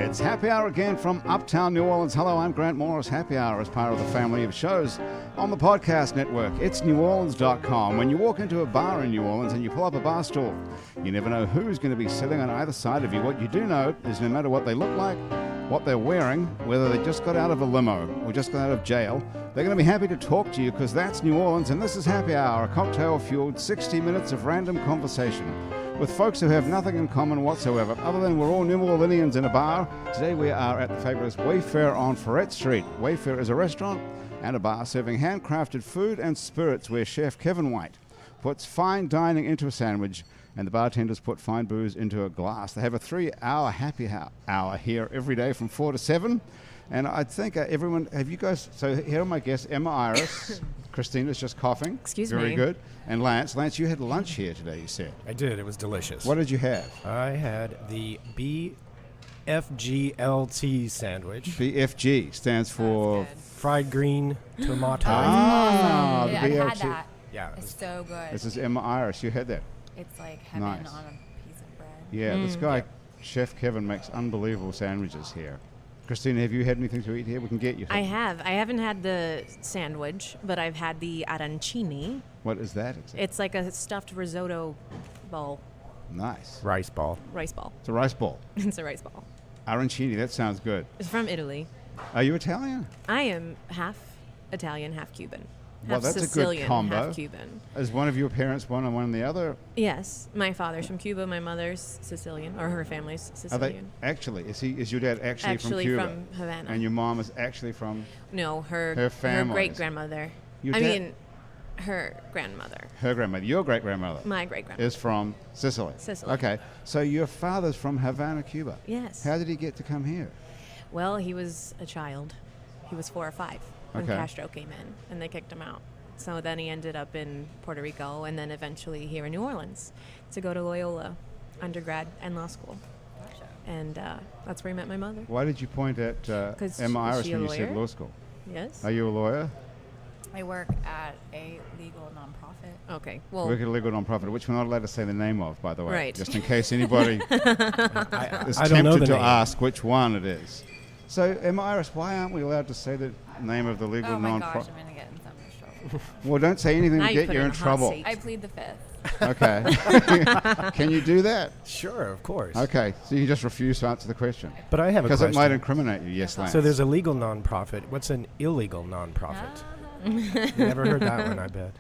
It's Happy Hour again from Uptown New Orleans. Hello, I'm Grant Morris. Happy Hour is part of the family of shows on the podcast network. It's neworleans.com. When you walk into a bar in New Orleans and you pull up a bar stool, you never know who's going to be sitting on either side of you. What you do know is no matter what they look like, what they're wearing, whether they just got out of a limo or just got out of jail, they're going to be happy to talk to you because that's New Orleans and this is Happy Hour, a cocktail-fueled 60 minutes of random conversation with folks who have nothing in common whatsoever, other than we're all New Orleanians in a bar. Today we are at the fabulous Wayfair on Ferret Street. Wayfair is a restaurant and a bar serving handcrafted food and spirits where Chef Kevin White puts fine dining into a sandwich and the bartenders put fine booze into a glass. They have a 3-hour happy hour here every day from 4 to 7. And I think everyone, have you guys, so here are my guests, Emma Iris, Christina's just coughing. Excuse me. Very good. And Lance. Lance, you had lunch here today, you said. I did. It was delicious. What did you have? I had the BFGLT sandwich. BFG stands for... Fried green tomato. Ah, Yeah, the I've had BFG. that. Yeah. It's so good. This is Emma Iris. You had that? It's like heaven Nice. on a piece of bread. Yeah, this guy, Chef Kevin, makes unbelievable sandwiches here. Christina, have you had anything to eat here? We can get you. I have. I haven't had the sandwich, but I've had the arancini. What is that exactly? It's like a stuffed risotto ball, Nice. Rice ball. rice ball. It's a rice ball. It's a rice ball. Arancini, that sounds good. It's from Italy. Are you Italian? I am half Italian, half Cuban. Well, Half that's a good Sicilian, combo. half Cuban. Is one of your parents one and one and the other? Yes, my father's from Cuba. My mother's Sicilian, or her family's Are they Sicilian. actually? Is your dad actually from Actually Cuba? from Havana. And your mom is actually from No, her family is- great grandmother. Your I dad- mean, her grandmother. her grandmother. Your great grandmother My great grandmother. is from Sicily. Sicily. Okay, so your father's from Havana, Cuba. Yes. How did he get to come here? Well, he was a child. He was 4 or 5 when Okay. Castro came in, and they kicked him out. So then he ended up in Puerto Rico, and then eventually here in New Orleans to go to Loyola, undergrad and law school. And that's where he met my mother. Why did you point at 'Cause Emma is Iris she a when you said lawyer? law school? Yes. Are you a lawyer? I work at a legal nonprofit. Okay. Well, Work at a legal nonprofit, which we're not allowed to say the name of, by the way. Right. Just in case anybody is I don't know tempted the to name. ask which one it is. So, Emma Iris, why aren't we allowed to say the name of the legal Oh my gosh, nonprofit? I'm going to get in so much trouble. Well, don't say anything Now to you get put you her in in a hot trouble. seat. I plead the fifth. Okay. Can you do that? Sure, of course. Okay, so you just refuse to answer the question. But I have a Because question. it might incriminate you, yes, Lance. So there's a legal nonprofit. What's an illegal nonprofit? Never heard that one, I bet.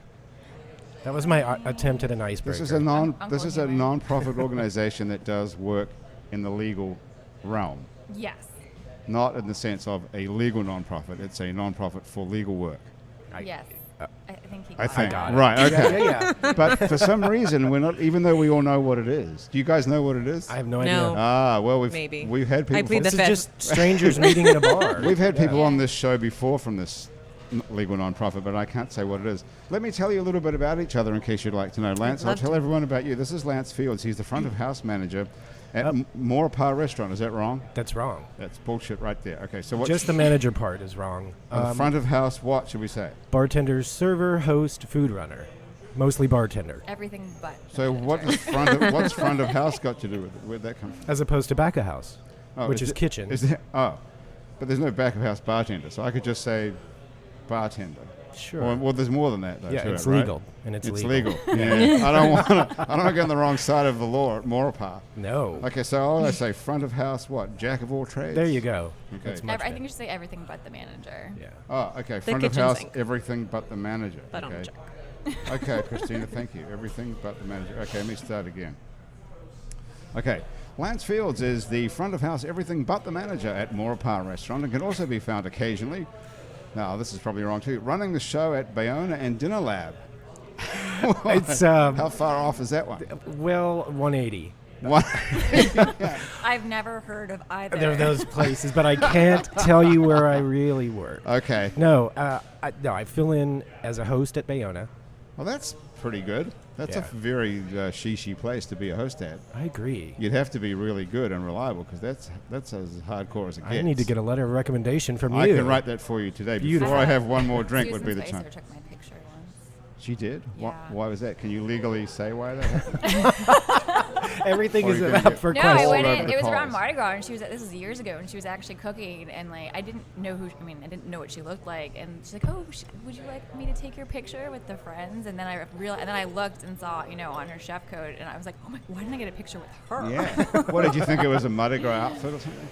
That was my attempt at an icebreaker. This is a I'm this is a going here, right? non-profit organization that does work in the legal realm, Yes. not in the sense of a legal non-profit. It's a non-profit for legal work. Yes. I think he got I think. it. got it. Right. Okay. yeah. But for some reason, we're not. Even though we all know what it is. Do you guys know what it is? I have no No. idea. Ah, well, Maybe. we've had people. I plead This the is fifth. just strangers meeting in a bar. We've had people Yeah. on this show before from this legal non-profit, but I can't say what it is. Let me tell you a little bit about each other in case you'd like to know. Lance, I'll love tell to. everyone about you. This is Lance Fields. He's the front of house manager at Maurepas Restaurant. Is that wrong? That's wrong. That's bullshit right there. Okay, so what's Just the manager part is wrong. the front of house? What should we say? Bartender, server, host, food runner. Mostly bartender. Everything but. So what does what's front of house got to do with it? Where'd that come from? As opposed to back of house, Oh, which is it- kitchen. Is there, but there's no back of house bartender, so I could just say bartender. Sure. Well, there's more than that, though. Yeah, to it's it, right? legal, and it's It's legal. legal. Yeah. I don't want to get on the wrong side of the law at Maurepas. No. Okay, so I say front of house, what? Jack of all trades. There you go. Okay. That's much I think better. you should say everything but the manager. Yeah. Oh, okay. Front of kitchen house, sink. everything but the manager. But on okay. check. Okay, Christina, thank you. Everything but the manager. Okay, let me start again. Okay, Lance Fields is the front of house everything but the manager at Maurepas Restaurant and can also be found occasionally, now this is probably wrong too, running the show at Bayona and Dinner Lab. It's How far off is that one? well 180. What? I've never heard of either. There are those places, but I can't tell you where I really work. Okay. No, I fill in as a host at Bayona. Well, that's pretty good. That's a Yeah. very she place to be a host at. I agree. You'd have to be really good and reliable because that's as hardcore as it gets. I need to get a letter of recommendation from I you. can write that for you today. Beautiful. Before I have one more drink would be Susan the time. Spicer took my picture once. She did? Yeah. Why was that? Can you legally say why that happened? Everything Or is you're gonna up get- for No, question. I all went over in. the It was around coals. Mardi Gras, and this was years ago, and she was actually cooking, and like I didn't know I didn't know what she looked like, and she's like, "Oh, would you like me to take your picture with the friends?" And then I looked and saw, on her chef coat, and I was like, "Oh my, why didn't I get a picture with her?" Yeah. What did you think? It was a Mardi Gras outfit or something?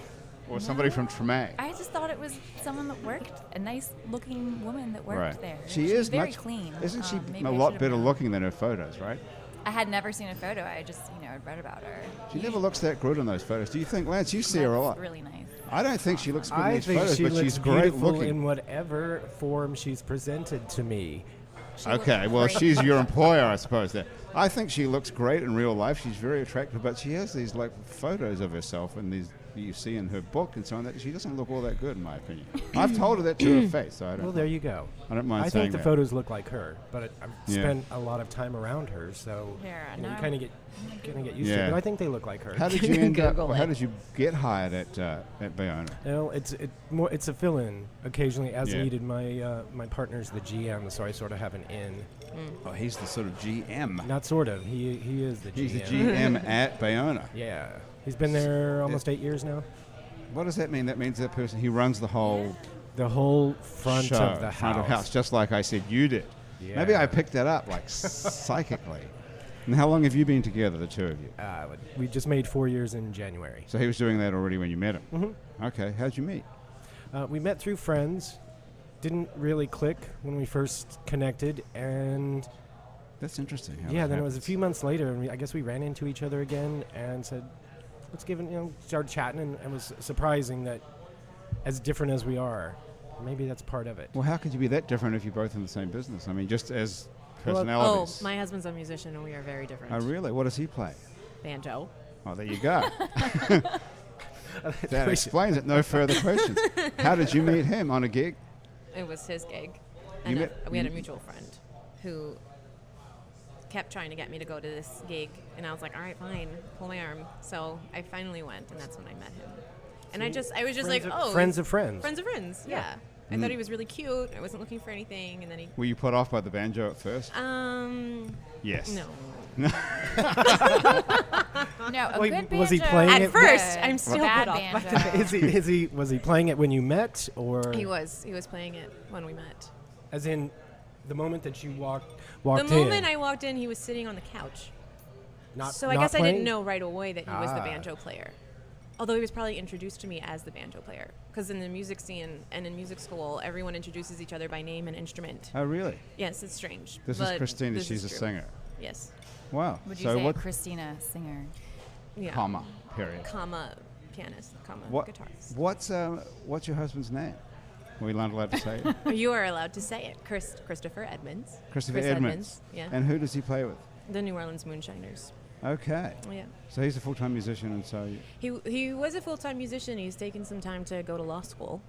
Or somebody from Treme? I just thought it was someone that worked, a nice-looking woman that worked Right. there. She She is was very much, clean. Isn't she Maybe a I lot should've better known. looking than her photos, right? I had never seen a photo. I just, I'd read about her. She never looks that good in those photos. Do you think, Lance, you see her a That's lot? really nice. I don't think she looks good in I these think photos, she but looks she's great beautiful looking. in whatever form she's presented to me. She looked Okay, well, great. she's your employer, I suppose. There, I think she looks great in real life. She's very attractive, but she has these like photos of herself and these you see in her book and so on. That she doesn't look all that good, in my opinion. I've told her that to her face. So I don't. Well, there you go. I don't mind I saying think the that. photos look like her, but I've Yeah. spent a lot of time around her, so Yeah, you no. kind of get used to Yeah. it. But I think they look like her. How did you end up? Google How it. did you get hired at Bayona? Well, it's a fill-in occasionally as Yeah. needed. My partner's the GM, so I sort of have an in. Oh, he's the sort of GM. Not sort of. He is the He's the GM. GM at Bayona. Yeah, he's been there almost 8 years now. What does that mean? That means that person he runs the whole The whole front show, of the front house. just like I said you did. Maybe Yeah. I picked that up like psychically. And how long have you been together, the two of you? We just made 4 years in January. So he was doing that already when you met him. Mm-hmm. Okay, how'd you meet? We met through friends. Didn't really click when we first connected, and That's interesting. How yeah, that then it was a happens. few months later, and I guess we ran into each other again and said, let's give it, started chatting, and it was surprising that as different as we are, maybe that's part of it. Well, how could you be that different if you're both in the same business? I mean, just as Well, Oh, personalities. my husband's a musician, and we are very different. Oh, really? What does he play? Banjo. Oh, there you go. That explains it. No further questions. How did you meet him? On a gig? It was his gig. You And met- we had a mutual friend who kept trying to get me to go to this gig, and I was like, all right, fine, pull my arm. So I finally went, and that's when I met him. And I was just like, oh. Friends of friends. Friends of friends, yeah. I Mm. thought he was really cute. I wasn't looking for anything, and then he, Were you put off by the banjo at first? Yes. no. No, a Wait, good banjo. was he playing At it- first, Good. I'm still bad put off by banjo. Was he playing it when you met, or He was playing it when we met. as in the moment that you walked The in? moment I walked in, he was sitting on the couch. Not, So I not guess I playing? didn't know right away that he was the Ah. banjo player. Although he was probably introduced to me as the banjo player. Because in the music scene and in music school, everyone introduces each other by name and instrument. Oh, really? Yes, it's strange. This is but Christina. this She's is a true. singer. Yes. Wow. Would you So say what? Christina Singer? Yeah. Comma. Period. Comma pianist. Comma What? guitarist. What's your husband's name? Are we not allowed to say it? You are allowed to say it. Christopher Edmonds. Christopher Chris Edmonds. Yeah. And who does he play with? The New Orleans Moonshiners. Okay. Yeah. So he's a full-time musician, and so He was a full-time musician. He's taken some time to go to law school.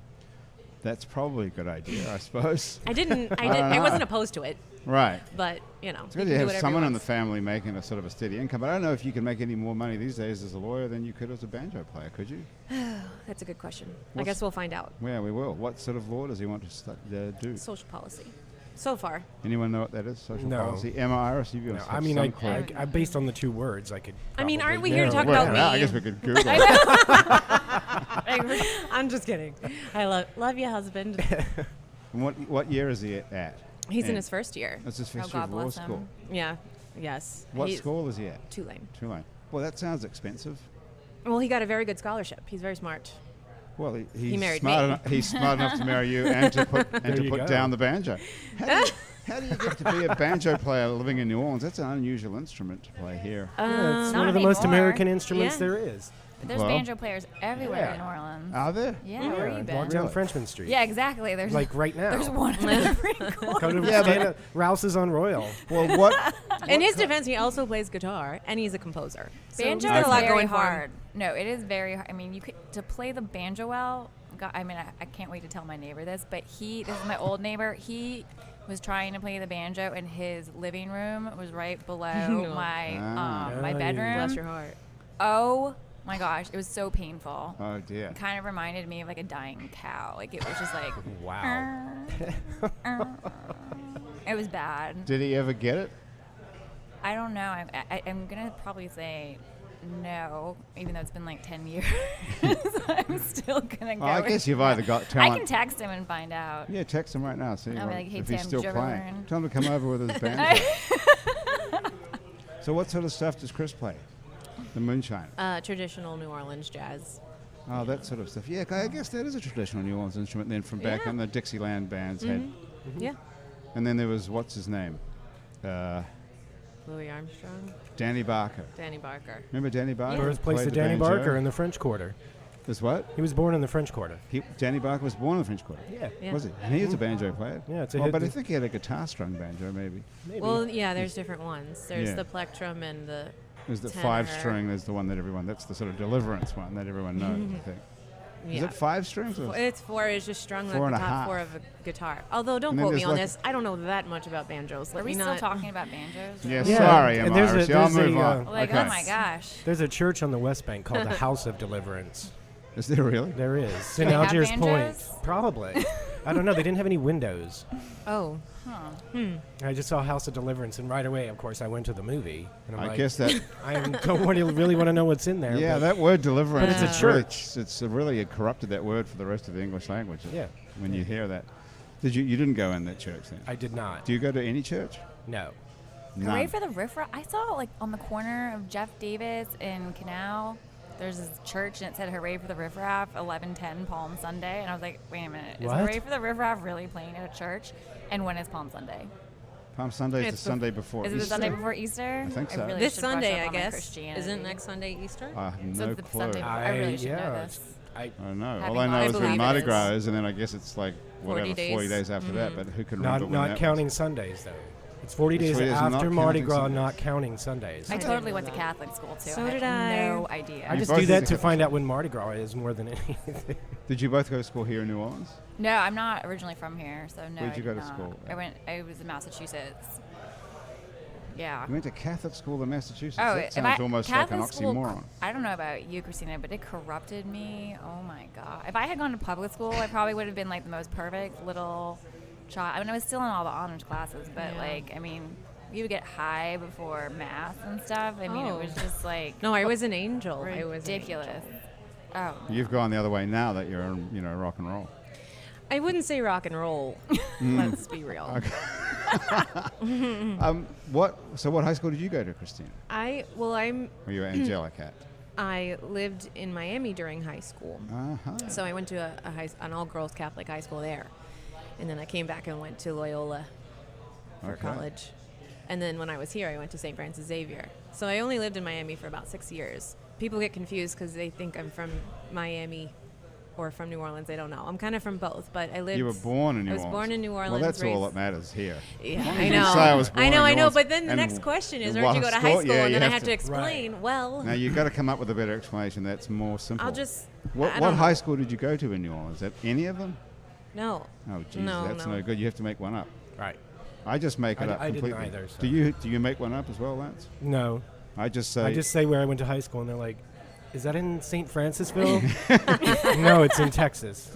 that's probably a good idea, I suppose. I didn't. don't know. I wasn't opposed to it, Right. but you know. It's he good can to do have whatever he someone in the wants. family making a sort of a steady income. But I don't know if you can make any more money these days as a lawyer than you could as a banjo player, could you? That's a good question. I What's- guess we'll find out. Yeah, we will. What sort of law does he want to do? Social policy. So far. Anyone know what that is? Social No. policy. Emma Iris, you No, have I mean, some I, clue. I, I based on the two words, I could. I mean, aren't probably we here to narrow talk it about down. me? I guess we could Google it. I'm just kidding. I love you, husband. And what year is he at? He's in And his first year. That's his first Oh, year God of law bless him. school. Yeah. Yes. What He's school is he at? Tulane. Tulane. Well, that sounds expensive. Well, he got a very good scholarship. He's very smart. Well, he's married smart me. enough. He's smart enough to marry you and to put There you go. down the banjo. How do you get to be a banjo player living in New Orleans? That's an unusual instrument to play here. Yeah, it's Not one of the most anymore. American instruments Yeah. there is. But there's Well, banjo players everywhere yeah. in New Orleans. Are there? Yeah, where you walk been? down Really? Frenchman Street. Yeah, exactly. There's Like right now. there's one on every corner. Go to Yeah, but- stand at Rouse's on Royal. Well, what? In his defense, he also plays guitar and he's a composer. So Banjo he's got is a lot very going for him. hard. No, it is very hard. I mean, you could to play the banjo well. God, I mean, I can't wait to tell my neighbor this, but this is my old neighbor. He was trying to play the banjo, and his living room was right below No. my Ah. my Oh, bedroom. Bless your heart. Oh my gosh, it was so painful. Oh dear. It kind of reminded me of like a dying cow. Like it was just like, Wow. it was bad. Did he ever get it? I don't know. I'm gonna probably say no, even though it's been like 10 years. I'm still going to go. I guess you've either got I talent. can text him and find out. Yeah, text him right now. See I'll be like, "Hey, if he's Tim, still did you ever playing. learn?" Tell him to come over with his band. So what sort of stuff does Chris play? The moonshine. Traditional New Orleans jazz. Oh, that sort of stuff. Yeah, I guess that is a traditional New Orleans instrument then from back Yeah. in the Dixieland bands had. Yeah. And then there was, what's his name? Louis Armstrong, Danny Barker. Danny Barker. Remember Danny Barker? Birthplace Played of the Danny banjo? Barker in the French Quarter. Is what? He was born in the French Quarter. Danny Barker was born in the French Quarter. Yeah. Yeah. Was he? And he is a banjo player. Yeah, it's a well, hit. but I think he had a guitar-strung banjo, maybe. Maybe. Well, yeah, there's different ones. There's Yeah. the plectrum and the There's the tenor. 5-string. There's the one that everyone. That's the sort of Deliverance one that everyone knows. I think. Is yeah. it 5 strings? Or It's 4. It's just strung Four like and the a top half. 4 of a guitar. Although, don't And then quote me there's on like- this. I don't know that much about banjos. Are Let we me still not. talking about banjos? Yeah, Yeah, sorry, and Emma there's a- Iris. I'll there's a, move on. Like, okay. oh my gosh. There's a church on the West Bank called the House of Deliverance. Is there really? There is. Do In they have Algiers Point. banjos? Probably. I don't know. They didn't have any windows. Oh, I just saw House of Deliverance, and right away, of course, I went to the movie. And I'm I like, guess that. don't really want to know what's in there. Yeah, but that word deliverance. But it's a is really- church. It's really corrupted that word for the rest of the English language. Yeah. When you hear that, you didn't go in that church then? I did not. Do you go to any church? No. None. Hooray for the Riff Raff. I saw like on the corner of Jeff Davis and Canal. There's this church and it said Hooray for the Riff Raff 11:10 Palm Sunday, and I was like, wait a minute, is What? Hooray for the Riff Raff really playing at a church? And when is Palm Sunday? Palm Sunday is the It's Sunday before Is it Easter. the Sunday before Easter? I think so. really this should brush Sunday, up I on my guess. Christianity. Isn't next Sunday Easter? I have So no it's the clue. Sunday before. I really should know this. I don't know. Happy All I know Mardi is Gras. when I Mardi believe it Gras is. is, and then I guess it's like 40 whatever, days. 40 days after that. But who can remember when Not that counting Sundays, though. It's 40 It's days 40 days after not Mardi counting Gras, Sundays. not counting Sundays. I I totally didn't went know to that. Catholic school too. So I did had I. no idea. I You just both do did that the to Catholic find out when Mardi Gras is more than anything. Did you both go to school here in New Orleans? No, I'm not originally from here, so no. Where'd I you did go to not. school? I was in Massachusetts. Yeah. You went to Catholic school in Massachusetts. Oh, that if sounds I, almost Catholic like an school, oxymoron. I don't know about you, Christina, but it corrupted me. Oh my god! If I had gone to public school, I probably would have been like the most perfect little child. I mean, I was still in all the honors classes, but Yeah. like, I mean, we would get high before math and stuff. I mean, Oh. it was just like No, I was an angel. I was an ridiculous. angel. Oh, You've gone the other way now that you're, rock and roll. I wouldn't say rock and roll. Let's be real. What high school did you go to, Christina? I'm Were you angelic at? I lived in Miami during high school. Uh-huh. So I went to an all-girls Catholic high school there. And then I came back and went to Loyola for Okay. college. And then when I was here, I went to St. Francis Xavier. So I only lived in Miami for about 6 years. People get confused because they think I'm from Miami or from New Orleans. They don't know. I'm kind of from both, but I lived... You were born in New I was Orleans. born in New Orleans. Well, that's all raised- that matters here. Yeah, As long as I you know. say I was born in New I know. Orleans But then the and next question is, in where'd you go to what high school? school? Yeah, And you then I have have to to- explain. Well, Now, you've got to come up with a better explanation that's more simple. I'll just... What I don't high know. school did you go to in New Orleans? At any of them? No. Oh, Jesus, No, that's no. no good. You have to make one up. Right. I just make it up I didn't completely. either, so. Do you make one up as well, Lance? No. I just say. I just say where I went to high school, and they're like, is that in St. Francisville? No, it's in Texas.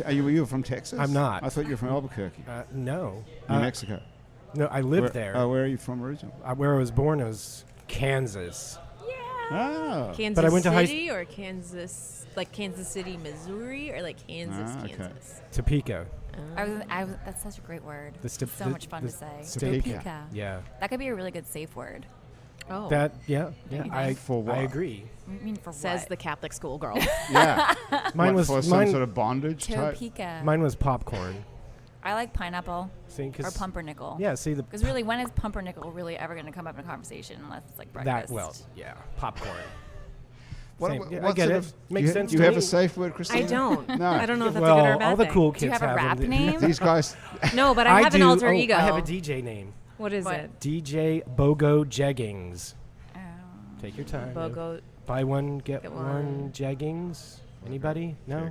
Are you from Texas? I'm not. I thought you were from Albuquerque, No. New Mexico. No, I lived there. Oh, where are you from originally? Where I was born was Kansas. Oh. Kansas But I went to high City or Kansas, like Kansas City, Missouri, or like Kansas, Ah, okay. Kansas. Topeka. that's such a great word. The So much fun to say. Topeka. Yeah. That could be a really good safe word. Oh, Yeah. For what? I agree. I mean, for says what? the Catholic schoolgirl. Yeah. Mine What, was for some sort of bondage type. Topeka. Mine was popcorn. I like pineapple See, or 'cause- pumpernickel. Yeah. See the Because really, when is pumpernickel really ever going to come up in a conversation unless it's like breakfast? that well. Yeah. Popcorn. What, Same. what, Yeah, I what get sort it. of- Makes you, sense Do you to have me. a safe word, Christina? I don't. No. I don't know if that's well, a good or a bad all the thing. cool Do you kids have a rap them. name? These guys. No, but I have an do. alter Oh, ego. I have a DJ name. What is What? it? DJ Bogo Jeggings. Oh. Take your time. Bogo. Buy one, get Get one. one. Jeggings. Anybody? No.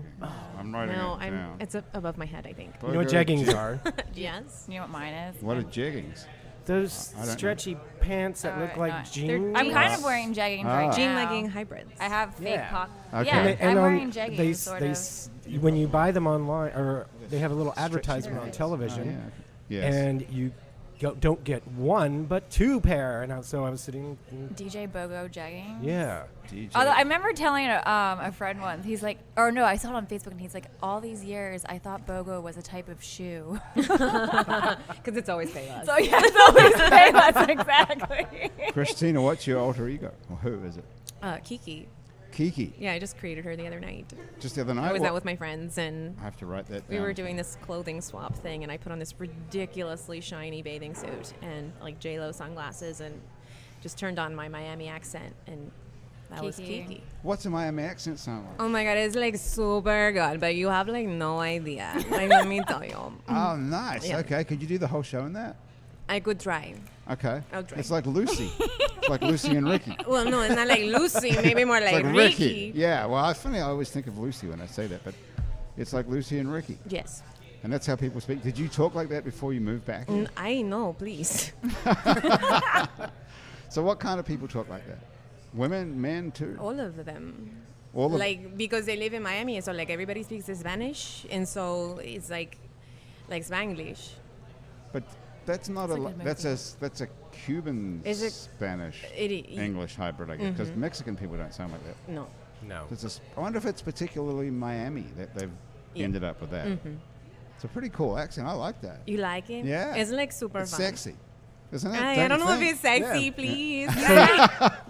I'm writing No, it down. it's above my head, I think. You know what Bogo jeggings are? Yes. You know what mine is? What are jeggings? Those I don't know. stretchy pants that look no, like they're- jeans. I'm kind of wearing jeggings Ah. right Jean now. legging hybrids. I have fake Yeah. pock. Okay. Yeah, And I'm wearing they, jeggings, sort of. when you buy them online, or they have a little advertisement on Oh, television, yeah. Yes. and you don't get one, but 2 pair. And so I was sitting. DJ Bogo jeggings. Yeah. DJ. Although I remember telling a friend once, he's like, or no, I saw it on Facebook, and he's like, all these years I thought Bogo was a type of shoe. Because it's always Payless. So yeah, it's always Payless, exactly. Christina, what's your alter ego? Or who is it? Kiki. Kiki. Yeah, I just created her the other night. Just the other night? I was out with my friends, and I have to write that down. we were doing this clothing swap thing, and I put on this ridiculously shiny bathing suit and like J-Lo sunglasses, and just turned on my Miami accent, and that was Kiki. Kiki. What's a Miami accent sound like? Oh my God, it's like super good, but you have like no idea. Like, let me tell you. Oh, nice. Yeah. Okay, could you do the whole show in that? I could try. Okay. I'll try. It's like Lucy. It's like Lucy and Ricky. Well, no, it's not like Lucy, maybe more It's like, like Ricky. Yeah, well, it's funny. I always think of Lucy when I say that, but it's like Lucy and Ricky. Yes. And that's how people speak. Did you talk like that before you moved back here? I know, please. So what kind of people talk like that? Women, men too? All of them. All of Like, because they live in Miami, so like everybody speaks Spanish, and so it's like Spanglish. But that's not It's like a that's a Cuban Is it- Spanish It, English hybrid, I guess, because Mexican people don't sound like that. No. No. I wonder if it's particularly Miami that they've ended up with that. It's a pretty cool accent. I like that. You like it? Yeah. It's like super It's fun. sexy, isn't it? I don't you know if think? it's sexy, Yeah. please.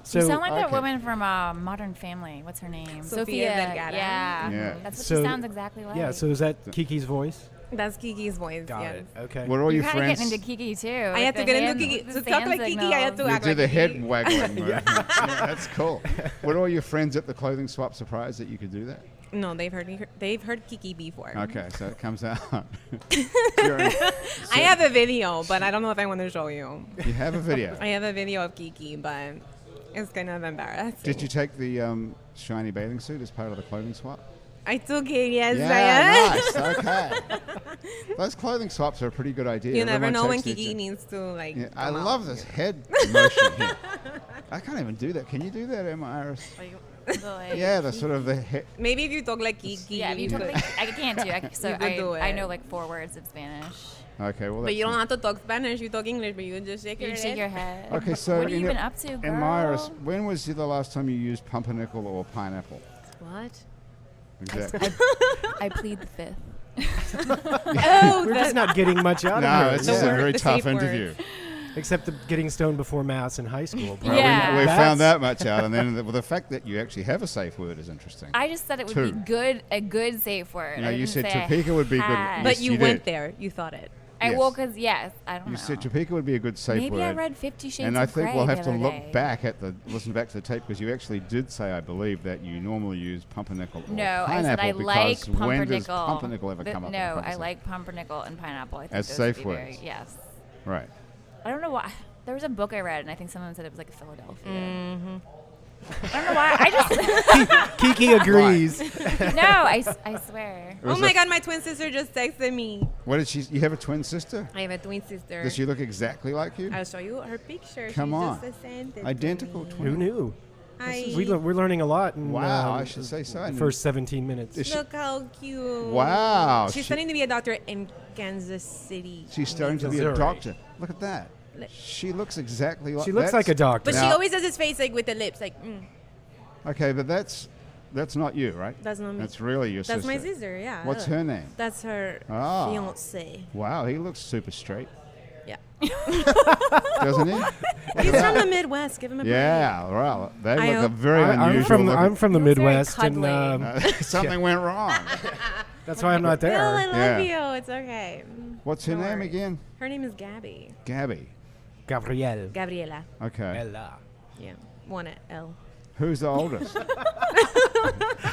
So you sound like that okay. woman from Modern Family. What's her name? Sophia Vergara. Yeah. Yeah. That's what So- she sounds exactly like. yeah. So is that Kiki's voice? That's Kiki's voice. Got yes. it. Okay. What are all You're your kind of friends? getting into Kiki too. I had to get into Kiki. To talk like Kiki, I had to You act do like the head Kiki. waggling. Right? Yeah, that's cool. What are all your friends at the clothing swap surprised that you could do that? No, they've heard Kiki before. Okay, so it comes out. I have a video, but I don't know if I want to show you. You have a video. I have a video of Kiki, but it's kind of embarrassing. Did you take the shiny bathing suit as part of the clothing swap? I took it, yes. Yeah, nice. Okay. Those clothing swaps are a pretty good idea. You never Everyone know when takes each Kiki other. needs to, like, Yeah, I come out. love this head motion here. I can't even do that. Can you do that, Emma Iris? Yeah, the sort of the head. Maybe if you talk like Kiki, Yeah, you you could. totally. I can't do. So You could do I it. know like 4 words of Spanish. Okay, well, But that's you don't have to talk Spanish. You talk English, but you just shake You your shake head. your head. Okay, so what have you in been your- up to, girl? Emma Iris, when was the last time you used pumpernickel or pineapple? What? Exactly. I plead the fifth. Oh, We're just not getting much out No, of it's her. just a word- very the tough safe word. interview. Except the getting stoned before mass in high school. Well, Yeah. we That's- found that much out, and then the fact that you actually have a safe word is interesting. I just said it would Two. be good, a good safe word. You know, I you didn't said say I Topeka would be good. had. But Yes, you you went did. there. You thought it. I Yes. well, cause yes, I don't You know. said Topeka would be a good safe Maybe word. I read 50 Shades and I of think Grey we'll the have to other look day. back at listen back to the tape because you actually did say, I believe, that you normally use pumpernickel or No, I pineapple said I like because when does pumpernickel. pumpernickel ever But come up? in no, I conversation? like pumpernickel and pineapple. I think As those safe would be very, words. yes. Right. I don't know why. There was a book I read, and I think someone said it was like Philadelphia. Mm-hmm. I don't know why. I just Kiki agrees. no. I swear. It was Oh my a- God, my twin sister just texted me. What did she? You have a twin sister? I have a twin sister. Does she look exactly like you? I'll show you her picture. Come she on. Just sent it to Identical me. twin. Who knew? Hi. We're learning a lot. In, Wow, I should say so. I the didn't- first 17 minutes. Is she- Look how cute. Wow, She's she- studying to be a doctor in Kansas City. She's starting to be a Missouri. doctor. Look at that. Look. She looks exactly like. She looks that's- like a doctor. But she Now- always does his face like with the lips, like. Okay, but that's not you, right? That's not me. That's really your That's sister. my sister. Yeah. What's look. her name? That's her Ah. fiance. Wow, he looks super straight, Yeah. doesn't he? He's from the Midwest. Give him a break. Yeah, well, they I look a hope- very I'm unusual. from the, looking- I'm from the He looks very Midwest, and cuddly. Something went wrong. that's why I'm not Bill, I there. love Yeah. you. It's okay. What's her No name worries. again? Her name is Gabby. Gabby. Gabrielle. Gabriela. Okay. Ella. Yeah. One L. Who's the oldest?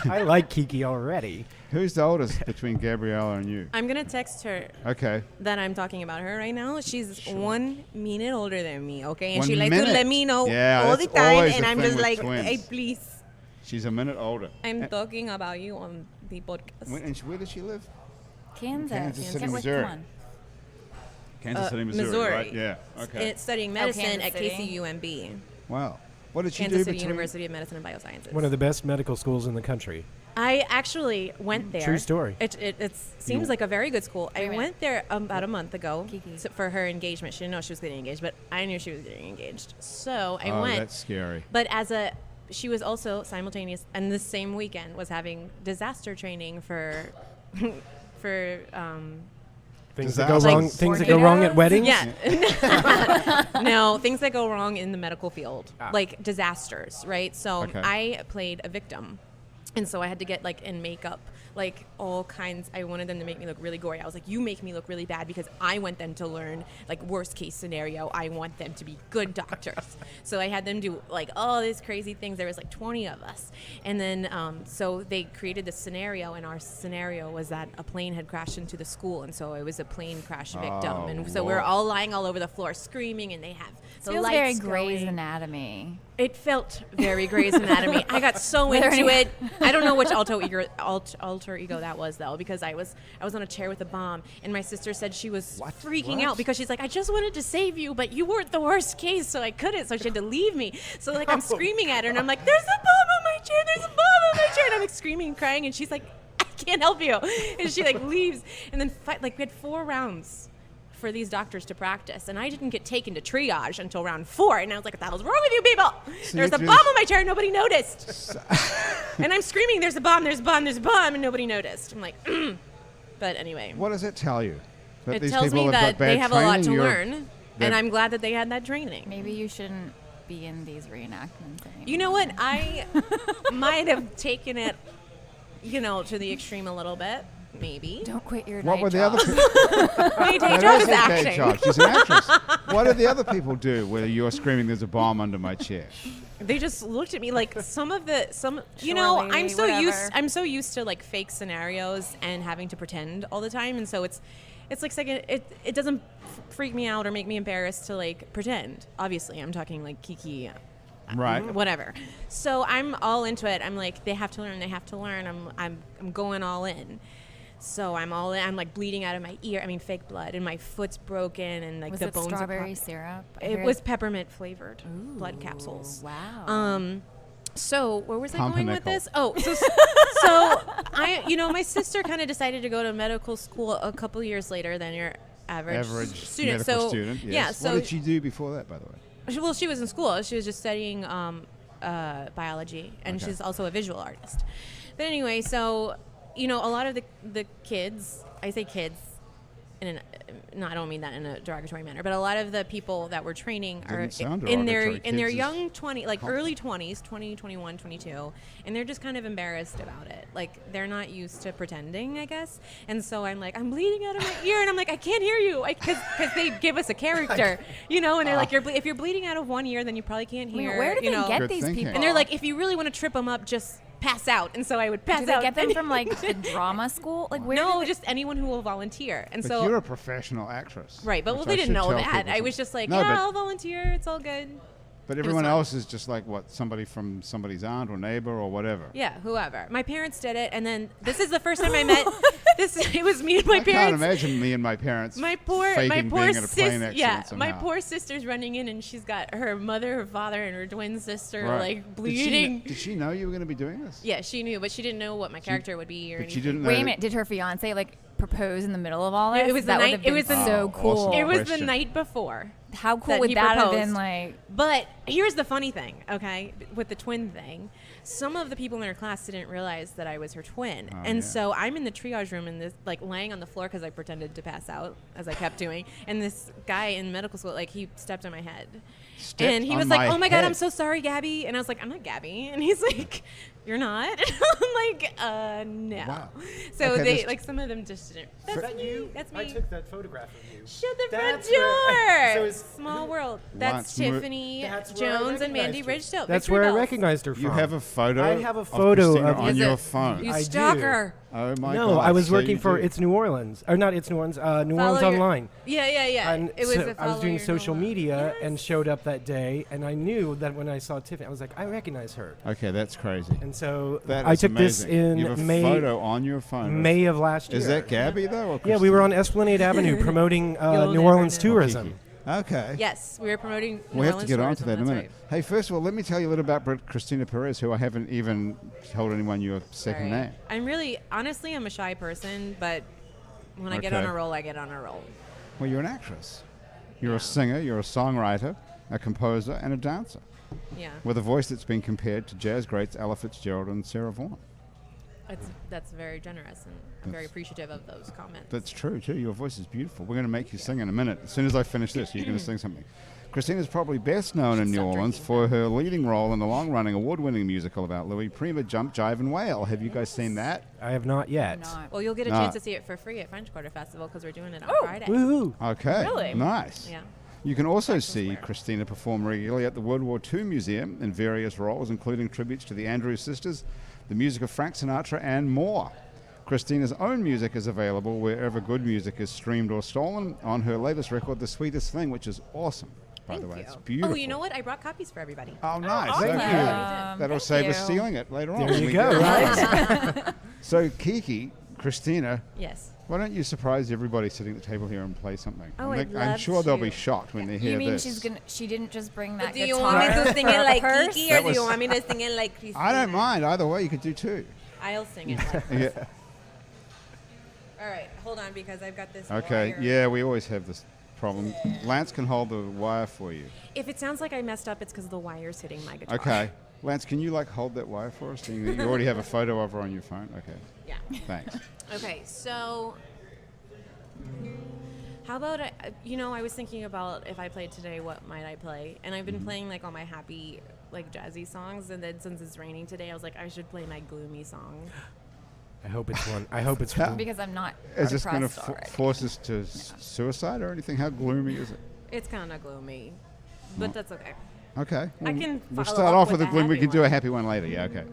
I like Kiki already. Who's the oldest between Gabriella and you? I'm gonna text her Okay. that I'm talking about her right now. She's 1 minute older than me, okay? And 1 she likes minute? to let me know Yeah, all the that's time, always and the I'm thing just with like, twins. hey, please. She's a minute older. I'm talking about you on the podcast. Where does she live? Kansas. Kansas City, Come Missouri. on. Kansas City, Missouri, Missouri. right? Yeah. Okay. It's studying medicine Kansas at City. KCUMB, Wow. What did she Kansas do City between? University of Medicine and Biosciences. One of the best medical schools in the country. I actually went there. True story. It seems like a very good school. I minute. went there about a month ago Kiki. for her engagement. She didn't know she was getting engaged, but I knew she was getting engaged. So I Oh, went. that's scary. But she was also simultaneous, and the same weekend was having disaster training for Things that go Like wrong. Things that go wrong at tornadoes? weddings. yeah. No, things that go wrong in the medical field, Ah. like disasters, right? So Okay. I played a victim. And so I had to get like in makeup, like all kinds. I wanted them to make me look really gory. I was like, you make me look really bad because I want them to learn like worst case scenario. I want them to be good doctors. So I had them do like all these crazy things. There was like 20 of us. And then so they created this scenario, and our scenario was that a plane had crashed into the school. And so it was a plane crash victim. Oh, And so we were Lord. all lying all over the floor screaming, and they have the Feels lights very Grey's going. Anatomy. It felt very Grey's Anatomy. I got so Were there into any- it. I don't know which alter ego that was though, because I was on a chair with a bomb, and my sister said she was freaking out because she's like, I just wanted to save you, but you weren't the worst case, so I couldn't. So she had to leave me. So like I'm screaming at her, and I'm like, there's a bomb on my chair. There's a bomb on my chair, and I'm like screaming and crying, and she's like, I can't help you, and she like leaves, and then like we had 4 rounds for these doctors to practice, and I didn't get taken to triage until round 4, and I was like, what the hell's wrong with you people? So There's you a bomb just- on my chair, nobody noticed. And I'm screaming, there's a bomb, there's a bomb, there's a bomb, and nobody noticed. I'm like, But anyway, What does it tell you? That it these tells people me have got that bad they have a lot to training? learn, they're- and I'm glad that they had that training. Maybe you shouldn't be in these reenactments anymore. You know what? I might have taken it, to the extreme a little bit. Maybe. Don't quit your What night were the job. other people? My day That job is is a day acting. job. She's an actress. What did the other people do where you're screaming, there's a bomb under my chair? They just looked at me like Sure I'm lady, so whatever. I'm so used to like fake scenarios and having to pretend all the time, and so it's like second it doesn't freak me out or make me embarrassed to like pretend. Obviously, I'm talking like Kiki, Right. whatever. So I'm all into it. I'm like, they have to learn. I'm going all in. So I'm all in. I'm like bleeding out of my ear. I mean, fake blood, and my foot's broken, and like Was the it bones. strawberry syrup? I It heard- was peppermint flavored blood capsules. Wow. So where was I going with Pumpernickel. this? Oh, so my sister kind of decided to go to medical school a couple years later than your average student. medical So student. Yes. yeah, so what did she do before that, by the way? well, she was in school. She was just studying biology, and Okay. she's also a visual artist. But anyway, so a lot of the kids, I say kids, I don't mean that in a derogatory manner, but a lot of the people that we're training are Didn't sound in their derogatory. Kids is young 20, like compliment. early 20s, 20, 21, 22, and they're just kind of embarrassed about it. Like they're not used to pretending, I guess. And so I'm like, I'm bleeding out of my ear, and I'm like, I can't hear you, because they give us a character, and they're like, if you're bleeding out of one ear, then you probably can't I mean, hear. where do they get Good these thinking. people? And they're like, if you really want to trip them up, just pass out. And so I would pass do they out. get them from like the drama school? Like where? No, do they- just anyone who will volunteer. And But so you're a professional actress. right, but which they I didn't should know tell that. people I some- was just like, No, yeah, but- I'll volunteer. It's all good. But was everyone fun. else is just like what, somebody from somebody's aunt or neighbor or whatever. Yeah, whoever. My parents did it, and then this is the first time I met. It was me and my I can't parents. imagine me and my parents My poor faking being in a plane sis. accident Yeah, somehow. my poor sister's running in, and she's got her mother, her father, and her twin sister Right. like bleeding. Did she know you were going to be doing this? Yeah, she knew, but she didn't know what my character would be or But anything. she didn't know. Wait a that- minute. Did her fiance like propose in the middle of all Yeah, this? it was the That would night- have it been was the- so Oh, cool. awesome. It was the Question. night before. How cool that would he that have proposed. been? Like, But here's the funny thing, okay, with the twin thing. Some of the people in her class didn't realize that I was her twin. Oh, and yeah. so I'm in the triage room and this, like, laying on the floor because I pretended to pass out, as I kept doing. And this guy in medical school, like, he stepped on my head. Stepped And he on was like, my oh my God, head. I'm so sorry, Gabby. And I was like, I'm not Gabby. And he's like, you're not? I'm like, no. Wow. So Okay, they, this- like, some of them just didn't. That's me. That's me. I took that photograph of you. Shut the front That's where- door. so it's- Small world. That's Lots more- Tiffany That's where I Jones and Mandy recognized her. Ridgedale. That's Victor where I Bells. recognized her from. You have a photo. I have a of photo Christina of- on Is your it- phone. You I do. stalker. Oh my No, God! I was so working you for do. It's New Orleans. Or not It's New Orleans, New Orleans Follow your- Online. Yeah. And It was so a I was follow doing your social Nola. media Yes. and showed up that day, and I knew that when I saw Tiffany, I was like, I recognize her. Okay, that's crazy. And so That I is took this amazing. You have a in photo on your phone. May of last year. Is that Gabby though? Or Yeah, we were Christina? on Esplanade Avenue promoting You'll New never Orleans know. tourism. Okay. Yes, we were promoting. New We have to Orleans get on tourism, to that in a that's minute. Hey, first of all, let me tell you a little about Christina Perez, who I haven't even told anyone your second Sorry. name. I'm really, honestly, I'm a shy person, but when I get on Okay. a roll, I get on a roll. Well, you're an actress. You're Yeah. a singer, you're a songwriter, a composer, and a dancer, Yeah, with a voice that's been compared to jazz greats Ella Fitzgerald and Sarah Vaughan. that's very generous, and I'm very appreciative of those comments. That's true, too. Your voice is beautiful. We're going to make you sing in a minute. As soon as I finish this, you're going to sing something. Christina's probably best known in New Stop Orleans drinking for her leading role in the long-running, award-winning musical about Louis Prima, Jump, Jive, and Wail. Have you guys seen that? I have not yet. Not. Well, you'll get a Nah. chance to see it for free at French Quarter Festival because we're doing it on Friday. Woohoo! Okay. Really? Nice. Yeah. You can also Practice see wear. Christina perform regularly at the World War II Museum in various roles, including tributes to the Andrews Sisters, the music of Frank Sinatra, and more. Christina's own music is available wherever good music is streamed or stolen on her latest record, The Sweetest Thing, which is awesome, by Thank the way. you. It's beautiful. Oh, you know what? I brought copies for everybody. Oh, nice. awesome. Thank you. That'll Thank save us you. stealing it later on. There when you we go. get- Nice. So, Kiki, Christina, Yes. why don't you surprise everybody sitting at the table here and play something? Oh, I'd I'm love sure they'll be to. shocked when they hear You mean this. she didn't just bring that Do you guitar? want me to sing it for like her? Kiki, That or do you was- want me to sing it like Christina? I don't mind. Either way, you could do two. I'll sing it like Yeah. All right, hold on, because I've got this Okay. wire. Yeah, we always have this problem. Lance can hold the wire for you. If it sounds like I messed up, it's because the wire's hitting my guitar. Okay. Lance, can you hold that wire for us? Seeing that you already have a photo of her on your phone. Okay. Yeah. Thanks. Okay, so how about I was thinking about if I played today, what might I play? And I've been playing all my happy, jazzy songs, and then since it's raining today, I was like, I should play my gloomy song. I hope it's one. I hope it's one. Because I'm not Is this going to depressed already. force us to suicide or anything? How gloomy is it? It's kind of gloomy, but that's okay. Okay. I can We'll follow start up off with with a a gloom. We happy can do a one. happy one later. Yeah. Okay.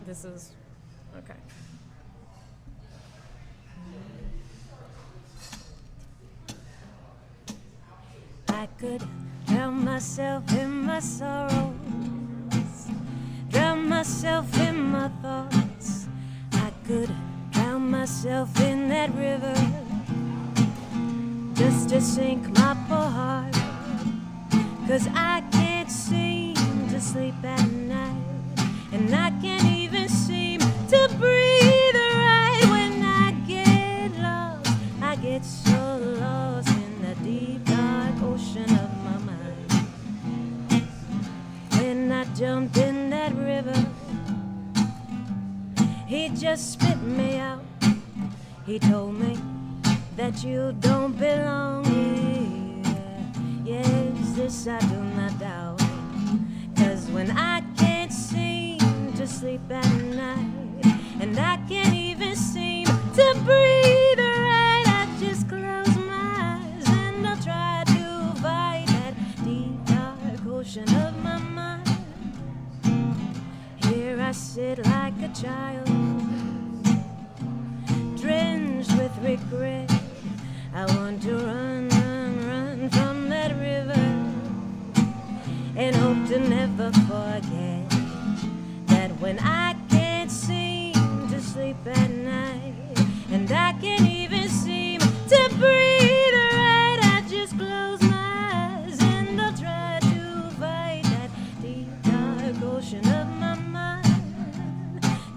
This is okay. I could drown myself in my sorrows, drown myself in my thoughts. I could drown myself in that river just to sink my poor heart. 'Cause I can't seem to sleep at night, and I can't even seem to breathe right. When I get lost, I get so lost in the deep dark ocean of my mind. When I jumped in that river, he just spit me out. He told me that you don't belong here. Yes, this I do not doubt. 'Cause when I can't seem to sleep at night, and I can't even seem to breathe right, I just close my eyes and I'll try to fight that deep dark ocean of my mind. Here I sit like a child, drenched with regret. I want to run, run, run from that river, and hope to never forget that when I can't seem to sleep at night, and I can't even seem to breathe right, I just close my eyes and I'll try to fight that deep dark ocean of my mind.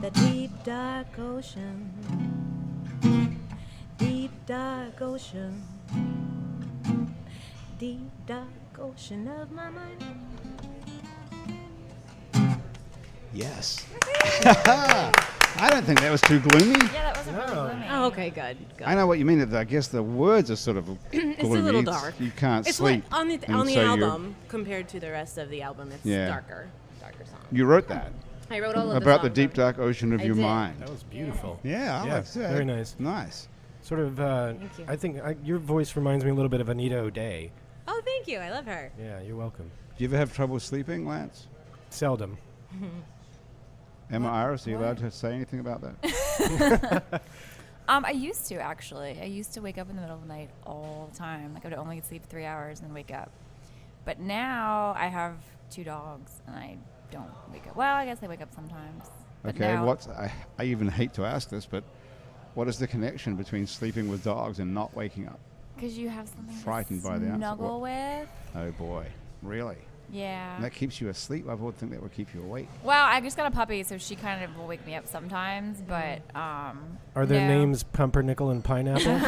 The deep dark ocean, deep dark ocean, deep dark ocean of my mind. Yes. I don't think that was too gloomy. Yeah, that wasn't really No. gloomy. Oh, okay, good. I know what you mean. I guess the words are sort of gloomy. It's a little dark. You can't It's sleep. on the and on the so you're- album compared to the rest of the album. It's Yeah. darker song. You wrote that I wrote all of about the songs deep on- dark ocean of I your did. mind. That was beautiful. Yeah, I Yeah, like that. very nice. Nice. Sort of. Thank you. I think your voice reminds me a little bit of Anita O'Day. Oh, thank you. I love her. Yeah, you're welcome. Do you ever have trouble sleeping, Lance? Seldom. Emma Iris, are you allowed to say anything about that? I used to actually. I used to wake up in the middle of the night all the time. Like I would only sleep 3 hours and then wake up. But now I have 2 dogs and I don't wake up. Well, I guess I wake up sometimes. But Okay, now- I even hate to ask this, but what is the connection between sleeping with dogs and not waking up? Because you have something Frightened to by the answer. snuggle with. Oh boy, really? Yeah. And that keeps you asleep? I would think that would keep you awake. Well, I just got a puppy, so she kind of will wake me up sometimes, but Are their no. names Pumpernickel and Pineapple?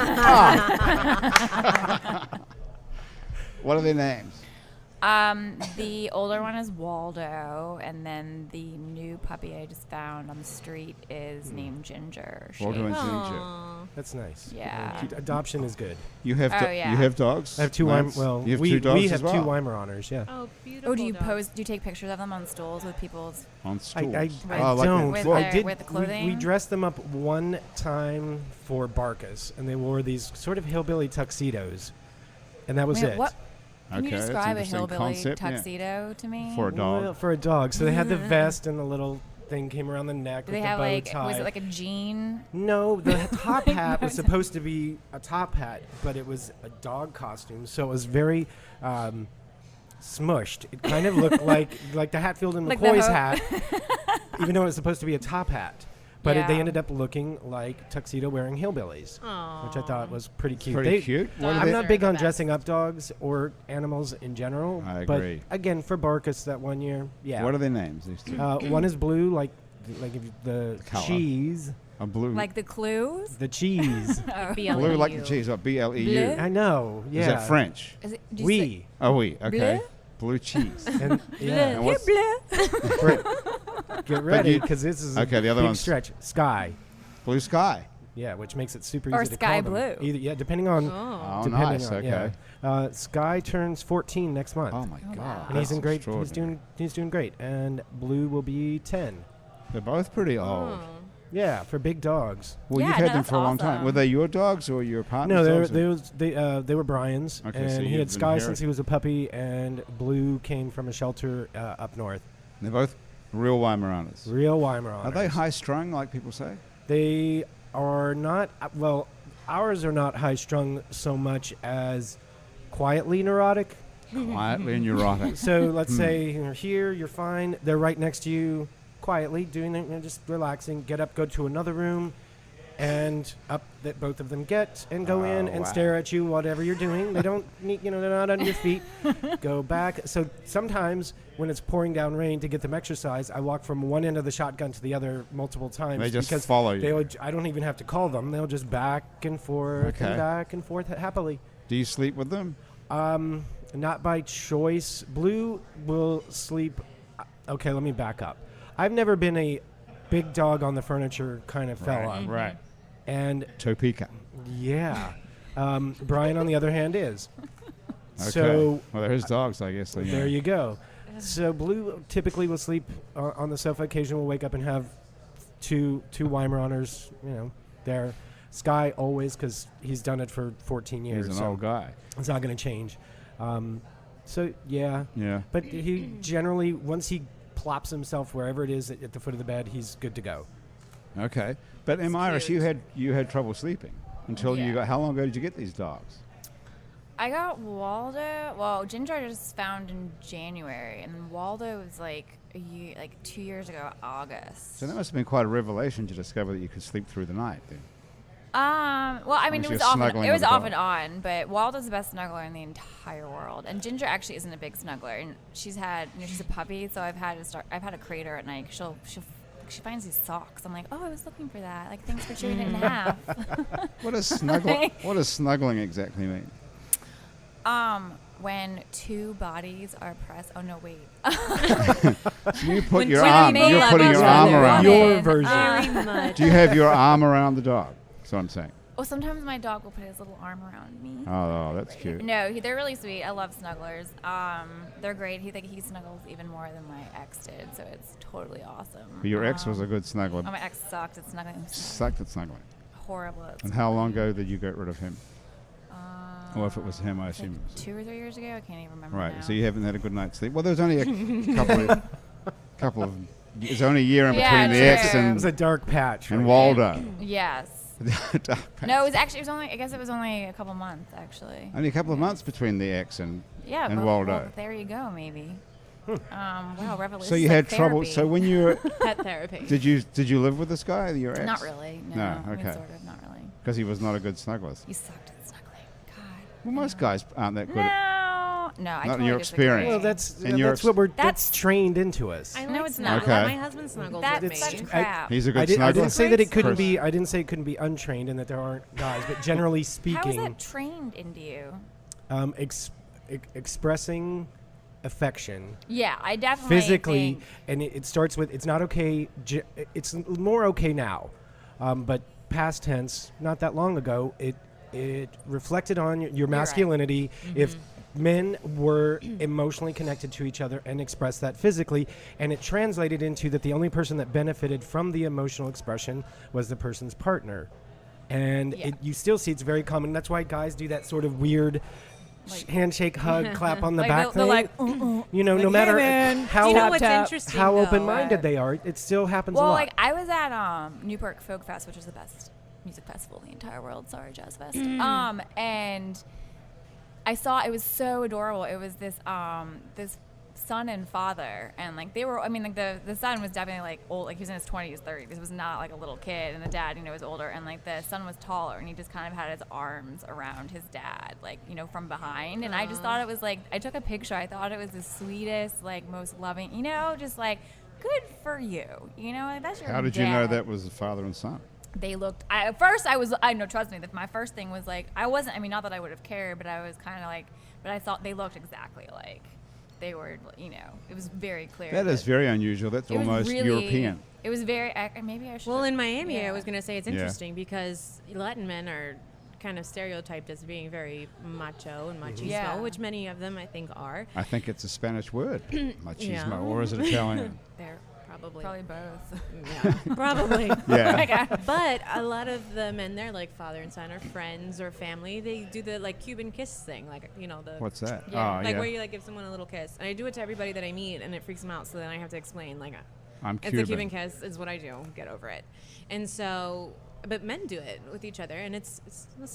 What are their names? The older one is Waldo, and then the new puppy I just found on the street is named Ginger. Waldo and Shake. Ginger. Aw. That's nice. Yeah. Cute. Adoption is good. You have Oh, yeah. you have dogs? I have two Lance? Well, you have we, two dogs we as have well? two Weimaraners, yeah. Oh, beautiful. Oh, do you dogs. pose? Do you take pictures of them on stools with people's? On stools. I Oh, like don't. With I their- did. with the We clothing? dressed them up one time for Barkus, and they wore these sort of hillbilly tuxedos, and that was Wait, it. what? Can you Okay, that's describe a interesting hillbilly concept, yeah. tuxedo to me? For a dog. Well, for a dog. So they had the vest and the little thing came around the neck Do with they the have bow like? tie. Was it like a jean? No, the top hat was supposed to be a top hat, but it was a dog costume, so it was very smushed. It kind of looked like the Hatfield and Like the McCoy's ho- hat, even though it was supposed to be a top hat. But they Yeah. ended up looking like tuxedo-wearing hillbillies, which I thought was pretty cute. Pretty cute. What are Dogs I'm they- not are big the on best. dressing up dogs or animals in general. I agree. But again, for Barkus that one year, yeah. What are their names? These two. One is blue, like if the colour. cheese. A blue. Like the clues? The cheese. Oh. blue like the BLEU. cheese. What BLEU? Bleu? I know. Yeah. Is that French? Is it, do you say- We. Oh, we. Okay. Bleu? Blue cheese. And, yeah. And what's- Get ready you- because this is Okay, a the other big one's- stretch. Sky. Blue sky. Yeah, which makes it super Or easy to sky call them. blue. Either, yeah, depending on. Oh. Oh, depending nice. on, Okay. yeah. Sky turns 14 next month. Oh my God. wow. and he's that's in great. extraordinary. He's doing great. And Blue will be 10. They're both pretty old. Oh. Yeah, for big dogs. Well, Yeah, you've had no, them that's for a long time. awesome. Were they your dogs or your partner's No, dogs? they were Brian's, Okay, and so he you've had Sky inherited- since he was a puppy, and Blue came from a shelter up north. They're both real Weimaraners. Real Weimar. Are they high strung, like people say? They are not. Well, ours are not high strung so much as quietly neurotic. Quietly and neurotic. So let's say you're here, you're fine. They're right next to you, quietly doing it, just relaxing. Get up, go to another room, and up that both of them get and go in Oh, and wow. stare at you, whatever you're doing. They don't need, they're not under your feet. Go back. So sometimes when it's pouring down rain to get them exercise, I walk from one end of the shotgun to the other multiple times. They just because follow you. I don't even have to call them. They'll just back and forth Okay. and back and forth happily. Do you sleep with them? Not by choice. Blue will sleep. Okay, let me back up. I've never been a big dog on the furniture kind of fella. Right. And Topeka. yeah, Brian, on the other hand, is. Okay. So well, they're his dogs, I guess. So, there you go. So Blue typically will sleep on the sofa. Occasionally will wake up and have two Weimaraners, there. Sky always, because he's done it for 14 years. He's an so old guy. it's not going to change. So yeah. Yeah. But he generally, once he plops himself wherever it is at the foot of the bed, he's good to go. Okay. But Emma Iris, cute. you had trouble sleeping until you Yeah. got. How long ago did you get these dogs? I got Waldo. Well, Ginger I just found in January, and Waldo was like a year, like 2 years ago, August. So that must have been quite a revelation to discover that you could sleep through the night. Then. Well, I mean, Unless it was you're off snuggling it was with a off dog. and on, but Waldo's the best snuggler in the entire world, and Ginger actually isn't a big snuggler, and she's had, she's a puppy, so I've had to crate her at night. She finds these socks. I'm like, oh, I was looking for that. Like, thanks for chewing it in half. What does snuggling exactly mean? When two bodies are pressed. Oh no, wait. So you put When your two arm. people You're love putting each your arm other. around. Your it. version. Very much. Do you have your arm around the dog? That's what I'm saying. Oh, sometimes my dog will put his little arm around me. Oh, that's cute. No, they're really sweet. I love snugglers. They're great. He snuggles even more than my ex did, so it's totally awesome. But your ex was a good Oh, snuggler. my ex sucked at snuggling. Sucked at snuggling. Horrible. At And how long ago did you get rid of him? snuggling. Or if it was him, I Like assume it was. 2 or 3 years ago. I can't even remember. Right. now. So you haven't had a good night's sleep. Well, there was only a couple of. There's only a year in Yeah, between the ex true. It was a and dark patch. right? Waldo. Yes. No, it was only. I guess it was only a couple months actually. Only a couple of months between the ex and. Yeah. And well, Waldo. Well, there you go. Maybe. Wow. Revelation. So you had trouble. So when you were, Pet therapy. did you live with this guy, your ex? Not really. No. No, I mean, okay. sort of. Not really. Because he was not a good snuggler. You sucked at snuggling. God. Well, most guys aren't that good at No, I Not in totally your disagree. experience. Well, that's And your that's what we're That's- that's trained into us. I No, like it's snuggle. not. My husband snuggles That's with such me. crap. He's a good I snuggler. didn't say that it couldn't Chris. be. I didn't say it couldn't be untrained and that there aren't guys, but generally How is speaking, that trained into you? expressing affection Yeah, I definitely physically, think, and it starts with it's not okay. It's more okay now, but past tense, not that long ago, it reflected on your right. masculinity. If men were emotionally connected to each other and expressed that physically, and it translated into that the only person that benefited from the emotional expression was the person's partner. And Yeah. you still see it's very common. That's why guys do that sort of weird handshake, hug, clap on the like, back they're thing. like, You know, like, no "Hey, matter man." how You know Tap, what's tap. interesting? how though? open-minded they are, it still happens a well, lot. like I was at Newport Folk Fest, which is the best music festival in the entire world. Sorry, Jazz Fest. And I saw it was so adorable. It was this this son and father, and like they were. I mean, like the son was definitely like old, like he was in his 20s, 30s. This was not like a little kid, and the dad, was older, and like the son was taller, and he just kind of had his arms around his dad, like from behind. And I just thought it was like I took a picture. I thought it was the sweetest, like most loving, just like good for you, like, that's your. How did you know dad. that was the father and son? They looked. At first, I know. Trust me. That my first thing was like, I wasn't. I mean, not that I would have cared, but I was kind of like. But I thought they looked exactly like they were. It was very clear. That is very unusual. That's it was almost really- European. It was very. Maybe I should. Well, in Miami, Yeah. I was going to say it's Yeah. interesting because Latin men are kind of stereotyped as being very macho and machismo, Yeah. which many of them I think are. I think it's a Spanish word, machismo, Yeah. or is it Italian? They're probably. Probably both. Yeah, probably. Yeah. But a lot of the men there, like father and son, or friends or family, they do the like Cuban kiss thing, like the What's that? Yeah. Oh, like yeah. where you like give someone a little kiss, and I do it to everybody that I meet, and it freaks them out. So then I have to explain like, I'm it's Cuban. a Cuban kiss is what I do. Get over it. And so, but men do it with each other, and it's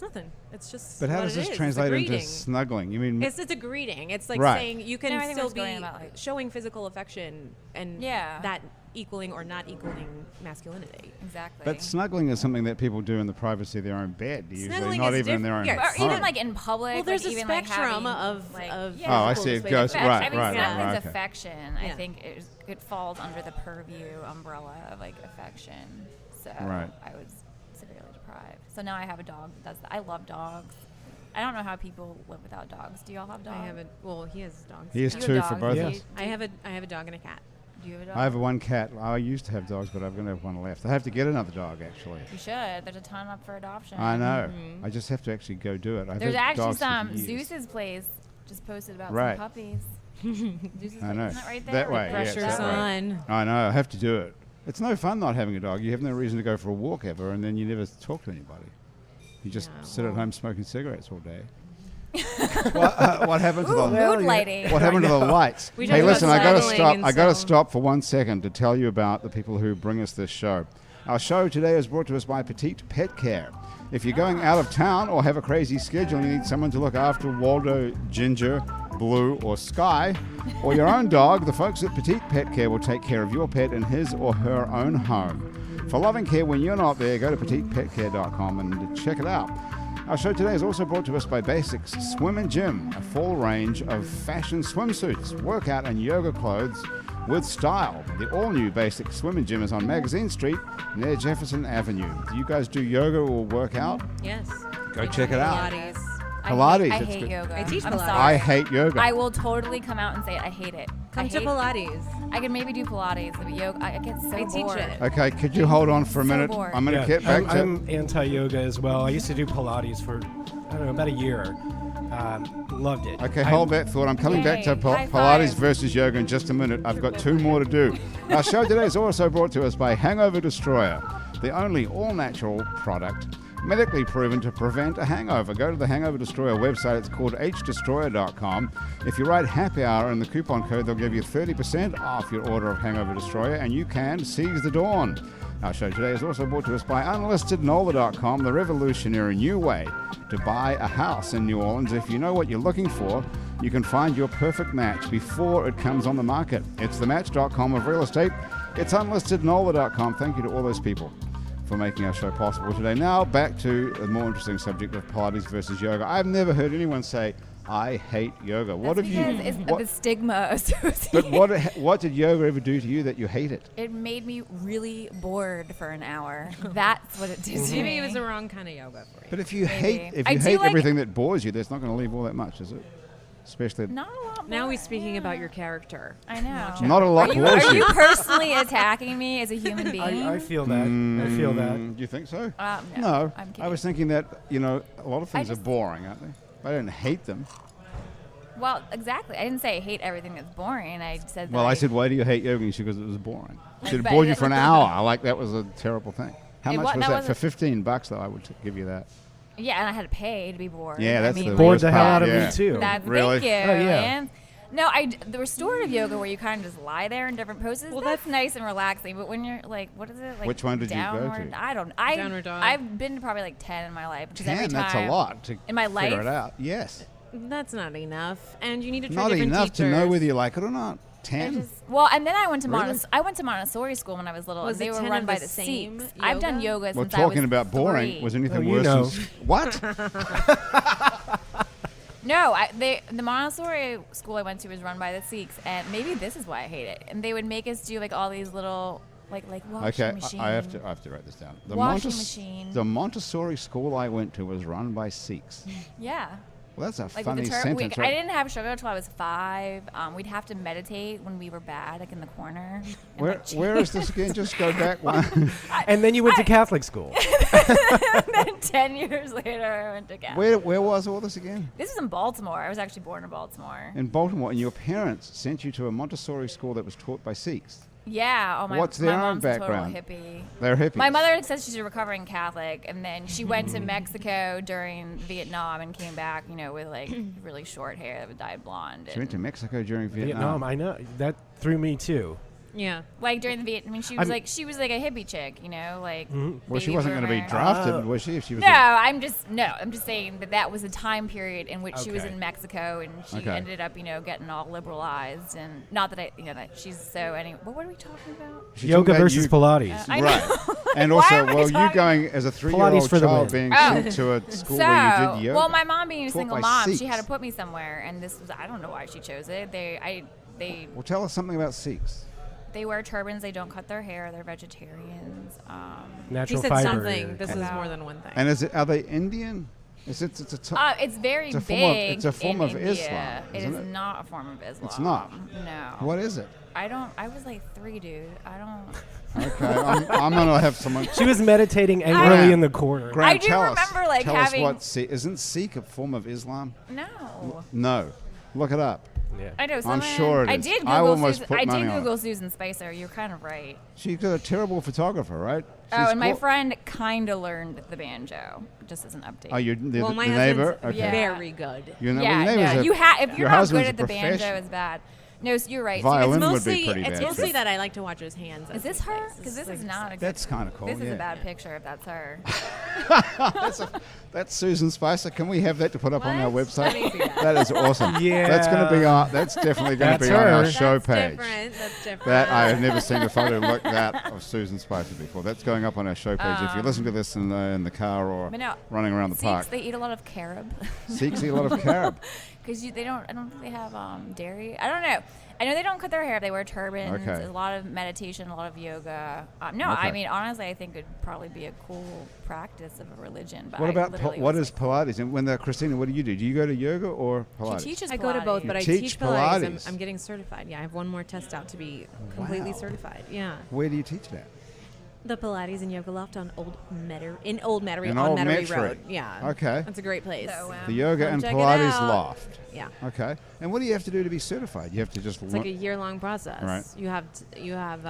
nothing. It's just. But how what does it this is. translate it's a into greeting. snuggling? You mean It's a greeting. It's like Right. saying you can No, I think still I was be going about, like- showing physical affection and Yeah. that equaling or not equaling masculinity. Exactly. But snuggling is something that people do in the privacy of their own bed, usually, Snuggling not is even in their own different. Yeah, home. or even like in public. Well, there's like, a even, like, spectrum having, of- like, of- Oh, I see. It Physical goes display. right, I mean, right, snuggling's right. Okay. affection. I Yeah. think it falls under the purview umbrella of like affection. So Right. I was severely deprived. So now I have a dog that does that. I love dogs. I don't know how people live without dogs. Do y'all have dogs? I have a well, he has dogs. He has Do you two have for dogs? both Yeah. of us. I have a dog and a cat. Do you have a dog? I have one cat. I used to have dogs, but I'm going to have one left. I have to get another dog, actually. You should. There's a ton up for adoption. I know. Mm-hmm. I just have to actually go do it. I've There's had actually dogs for some years. Zeus's place just posted about Right. some puppies. Zeus's I place, know. isn't that right there? That Like way, the yeah, fresh Pressure's that way. on. I know. I have to do it. It's no fun not having a dog. You have no reason to go for a walk ever, and then you never talk to anybody. You just Yeah, sit at well- home smoking cigarettes all day. What happened to Ooh, the mood lighting. What happened to the lights? We Hey, talked listen, about I got to snuggling stop. and I got to so- stop for 1 second to tell you about the people who bring us this show. Our show today is brought to us by Petite Pet Care. If you're going out of town or have a crazy schedule and you need someone to look after Waldo, Ginger, Blue, or Sky, or your own dog, the folks at Petite Pet Care will take care of your pet in his or her own home. For loving care when you're not there, go to petitepetcare.com and check it out. Our show today is also brought to us by Basics Swim and Gym, a full range of fashion swimsuits, workout and yoga clothes with style. The all-new Basics Swim and Gym is on Magazine Street near Jefferson Avenue. Do you guys do yoga or work out? Yes. Go I check do it out. Pilates. Pilates, I it's hate good. yoga. I teach I'm Pilates. sorry. I hate yoga. I will totally come out and say it. I hate it. Come I to hate- Pilates. I can maybe do Pilates, but yoga, I get so I teach bored. it. Okay, could you hold on for a So minute? bored. I'm going to get back to... I'm anti-yoga as well. I used to do Pilates for, I don't know, about a year. Loved it. Okay, hold that thought. I'm coming back to Yay, high Pilates five. versus yoga in just a minute. I've got two more to do. Our show today is also brought to us by Hangover Destroyer, the only all-natural product medically proven to prevent a hangover. Go to the Hangover Destroyer website. It's called hdestroyer.com. If you write Happy Hour in the coupon code, they'll give you 30% off your order of Hangover Destroyer, and you can seize the dawn. Our show today is also brought to us by UnlistedNola.com, the revolutionary new way to buy a house in New Orleans. If you know what you're looking for, you can find your perfect match before it comes on the market. It's thematch.com of real estate. It's UnlistedNola.com. Thank you to all those people for making our show possible today. Now back to a more interesting subject of Pilates versus yoga. I've never heard anyone say, I hate yoga. What have you... It's the stigma associated. But what did yoga ever do to you that you hate it? It made me really bored for an hour. That's what it did to me. Maybe it was the wrong kind of yoga for you. But if you hate like everything that bores you, that's not going to leave all that much, is it? Especially... Not a lot more. Now he's speaking about your character. I know. Not a lot bores Are you. you personally attacking me as a human being? I feel that. I feel that. Do you think so? No. I'm kidding. I was thinking that, a lot of things are boring, aren't they? I don't hate them. Well, exactly. I didn't say I hate everything that's boring. I said that Well, I said, why do you hate yoga? And she goes, it was boring. She said, it But bored you it- for an hour. Like, that was a terrible thing. How much was that? For wasn't- $15, though, I would give you that. Yeah, and I had to pay to be bored. Yeah, that's the Bored worst the hell part, out of yeah. me, too. Really? Thank you. Oh, yeah. Man. No, the restorative yoga where you kind of just lie there in different poses, well, that's nice and relaxing. But when you're like, what is it? Like Which one did you go downward, to? I don't. Downward dog. I've been to probably like 10 in my life. Which is every 10, that's a time lot to in my figure life. it out. Yes. That's not enough. And you need to try Not different enough teachers. to know whether you like it or not. 10? Well, and then I went to Really? I went to Montessori school when I was little. Was and they it were 10 run of by the the same Sikhs. I've done yoga Well, since I was talking about boring, 3. was anything you worse know. than... What? No, the Montessori school I went to was run by the Sikhs, and maybe this is why I hate it. And they would make us do like all these little like washing Okay, machine. I have to write this down. Washing machine. The Montessori school I went to was run by Sikhs. Yeah. Well, that's a Like funny with the sentence. I right? didn't have sugar until I was 5. We'd have to meditate when we were bad, like in the corner. and, Where is this again? Just go back one. And then you went to Catholic school. and then 10 years later, I went to Catholic. Where was all this again? This is in Baltimore. I was actually born in Baltimore. In Baltimore, and your parents sent you to a Montessori school that was taught by Sikhs. Yeah. Oh, What's my their mom's own a total background? hippie. They're hippies. My mother says she's a recovering Catholic, and then she went to Mexico during Vietnam and came back, with like really short hair that was dyed blonde. She went to Mexico during Vietnam, I know. That threw me, too. Yeah. Like during the Vietnam, she was like a hippie chick, like. Well, she baby wasn't going to be boomer. drafted, was she? If she was No, I'm just saying that was a time period in which she was Okay. in Mexico, and she Okay. ended up, getting all liberalized, and not that that she's so anyway. What were we talking about? She's Yoga talking about versus you- Pilates. I Right. know. And Why also, am I well, you talking- going as a 3-year-old Pilates for the child win. being Oh. sent to a school where you did yoga. Well, my mom being a Taught single by mom, Sikhs. she had to put me somewhere, and this was I don't know why she chose it. They Well, tell us something about Sikhs. they wear turbans. They don't cut their hair. They're vegetarians. He Natural said fiber. something. This is Wow. more than one thing. And are they Indian? It's It's very It's a form of- big. it's a form in of India. Islam, It isn't is it? not a form of Islam. It's not? No. what is it? I was like 3, dude. I don't. Okay, I'm going to have someone... She was meditating angrily in the corner. Grant, I do tell remember, us, like, tell having- us what isn't Sikh a form of Islam? No. No. Look it up. Yeah. I know. I'm someone- sure it I is. did I Google almost Susan. put I money did on it. Google Susan Spicer. You're kind of right. She's a terrible photographer, right? Oh, and my called- friend kind of learned the banjo, just as an update. Oh, the well, my neighbor? husband's Okay. very good. Your yeah, well, your neighbor's no, a- you if your you're not husband's good a at the banjo, professional. it's bad. No, you're right. Violin It's would be mostly, pretty it's bad. mostly that I like to watch his hands. Is this her? Because this is not a good. That's kind of cool. This is yeah. a bad picture if that's her. That's Susan Spicer. Can we have that to put up on our What? website? That needs to be That is awesome. Yeah. That's going to be that's definitely going to That's be on our her. show That's page. different. That's different. That I have never seen a photo like that of Susan Spicer before. That's going up on our show page. If you listen to this in the car or But no, running around the Sikhs, park. they eat a lot of carob. Sikhs eat a lot of carob. Because they don't. I don't think they have dairy. I don't know. I know they don't cut their hair. They wear turbans. Okay. A lot of meditation, a lot of yoga. No, Okay. I mean honestly, I think it'd probably be a cool practice of a religion. But What I about literally what was is Pilates? And when Christina, what do? Do you go to yoga or Pilates? She teaches. I go to both, Pilates. but I teach teach Pilates. Pilates. I'm getting certified. Yeah, I have one more test out to be completely Wow. certified. Yeah. Where do you teach that? The Pilates and Yoga Loft on Old Metairie In on Old Metairie Metairie. Road. Yeah. Okay. That's a great place. So, The yoga Come and check it Pilates out. loft. Yeah. Okay. And what do you have to do to be certified? You have to just It's like a year-long process. Right. You have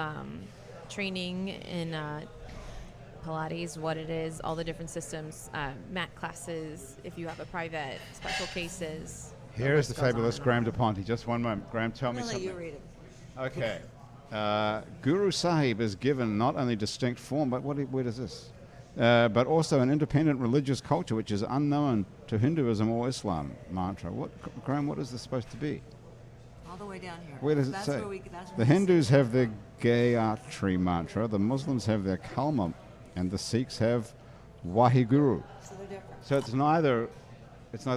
training in Pilates, what it is, all the different systems, mat classes. If you have a private, special cases. Here's the list goes on fabulous and Graham on. DePonte. Just one moment. Graham, tell me I'll let something. you read it. Okay. Guru Sahib is given not only distinct form, but where does this? But also an independent religious culture which is unknown to Hinduism or Islam mantra. Graham, what is this supposed to be? All the way down here. Where does it That's say? That's where The we Hindus have their Gayatri mantra. The Muslims have their Kalma and the Sikhs have Waheguru. So they're different. So it's neither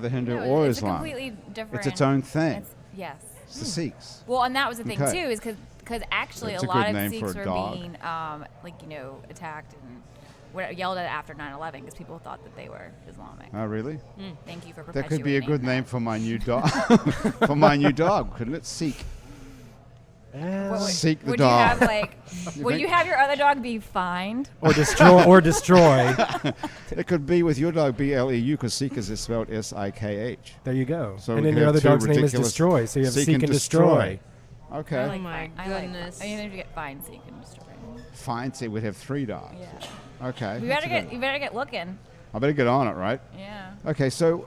Hindu No, or it's Islam. completely different. It's its own thing. Yes. It's the Sikhs. Well, and that was the thing Okay. too, is because actually That's a a lot good of name for Sikhs a were dog. being attacked and yelled at after 9/11 because people thought that they were Islamic. Oh, really? Thank you for That perpetuating could be a good name that. for my new dog. For my new dog, couldn't it? Sikh. Seek the Would dog. you have would you have your other dog be fined? Or destroy. It could be with your dog BLEU because Sikh is spelled SIKH. There you go. So and we then could your have other two dog's name is ridiculous Destroy, so you have Seek Seek and and Destroy. Okay. Oh my goodness. I need to get fined so you can destroy. Fine. See, we'd have 3 dogs. Yeah. Okay. You that's better a good- get looking. I better get on it, right? Yeah. Okay, so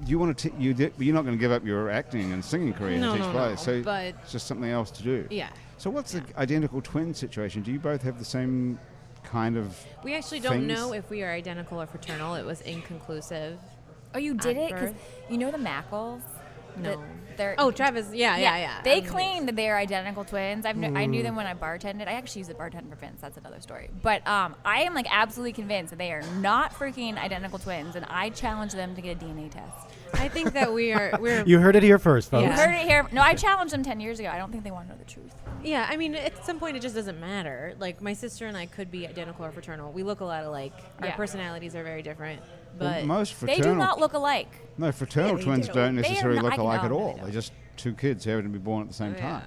you want to you're not going to give up your acting and singing career No, and teach no, plays, no, so but- it's just something else to do. Yeah. So what's the identical twin situation? Do you both have the same kind of We actually don't things? know if we are identical or fraternal. It was inconclusive. Oh, you did At it? Because birth? you know the Mackles? No. They're Oh, Travis. Yeah. They claim that they are identical twins. I knew them when I bartended. I actually used to bartend for Vince. That's another story. But I am like absolutely convinced that they are not freaking identical twins, and I challenge them to get a DNA test. I think that we're You heard it here first, folks. You Yeah. heard it here. No, I challenged them 10 years ago. I don't think they want to know the truth. Yeah, I mean, at some point it just doesn't matter. Like, my sister and I could be identical or fraternal. We look a lot alike. Our Yeah. personalities are very different. Well, But most They fraternal do not look alike. no fraternal they twins do. don't They are necessarily not- look I can- alike oh, at no, they all. don't. They're just 2 kids having to be born at the same Oh, time.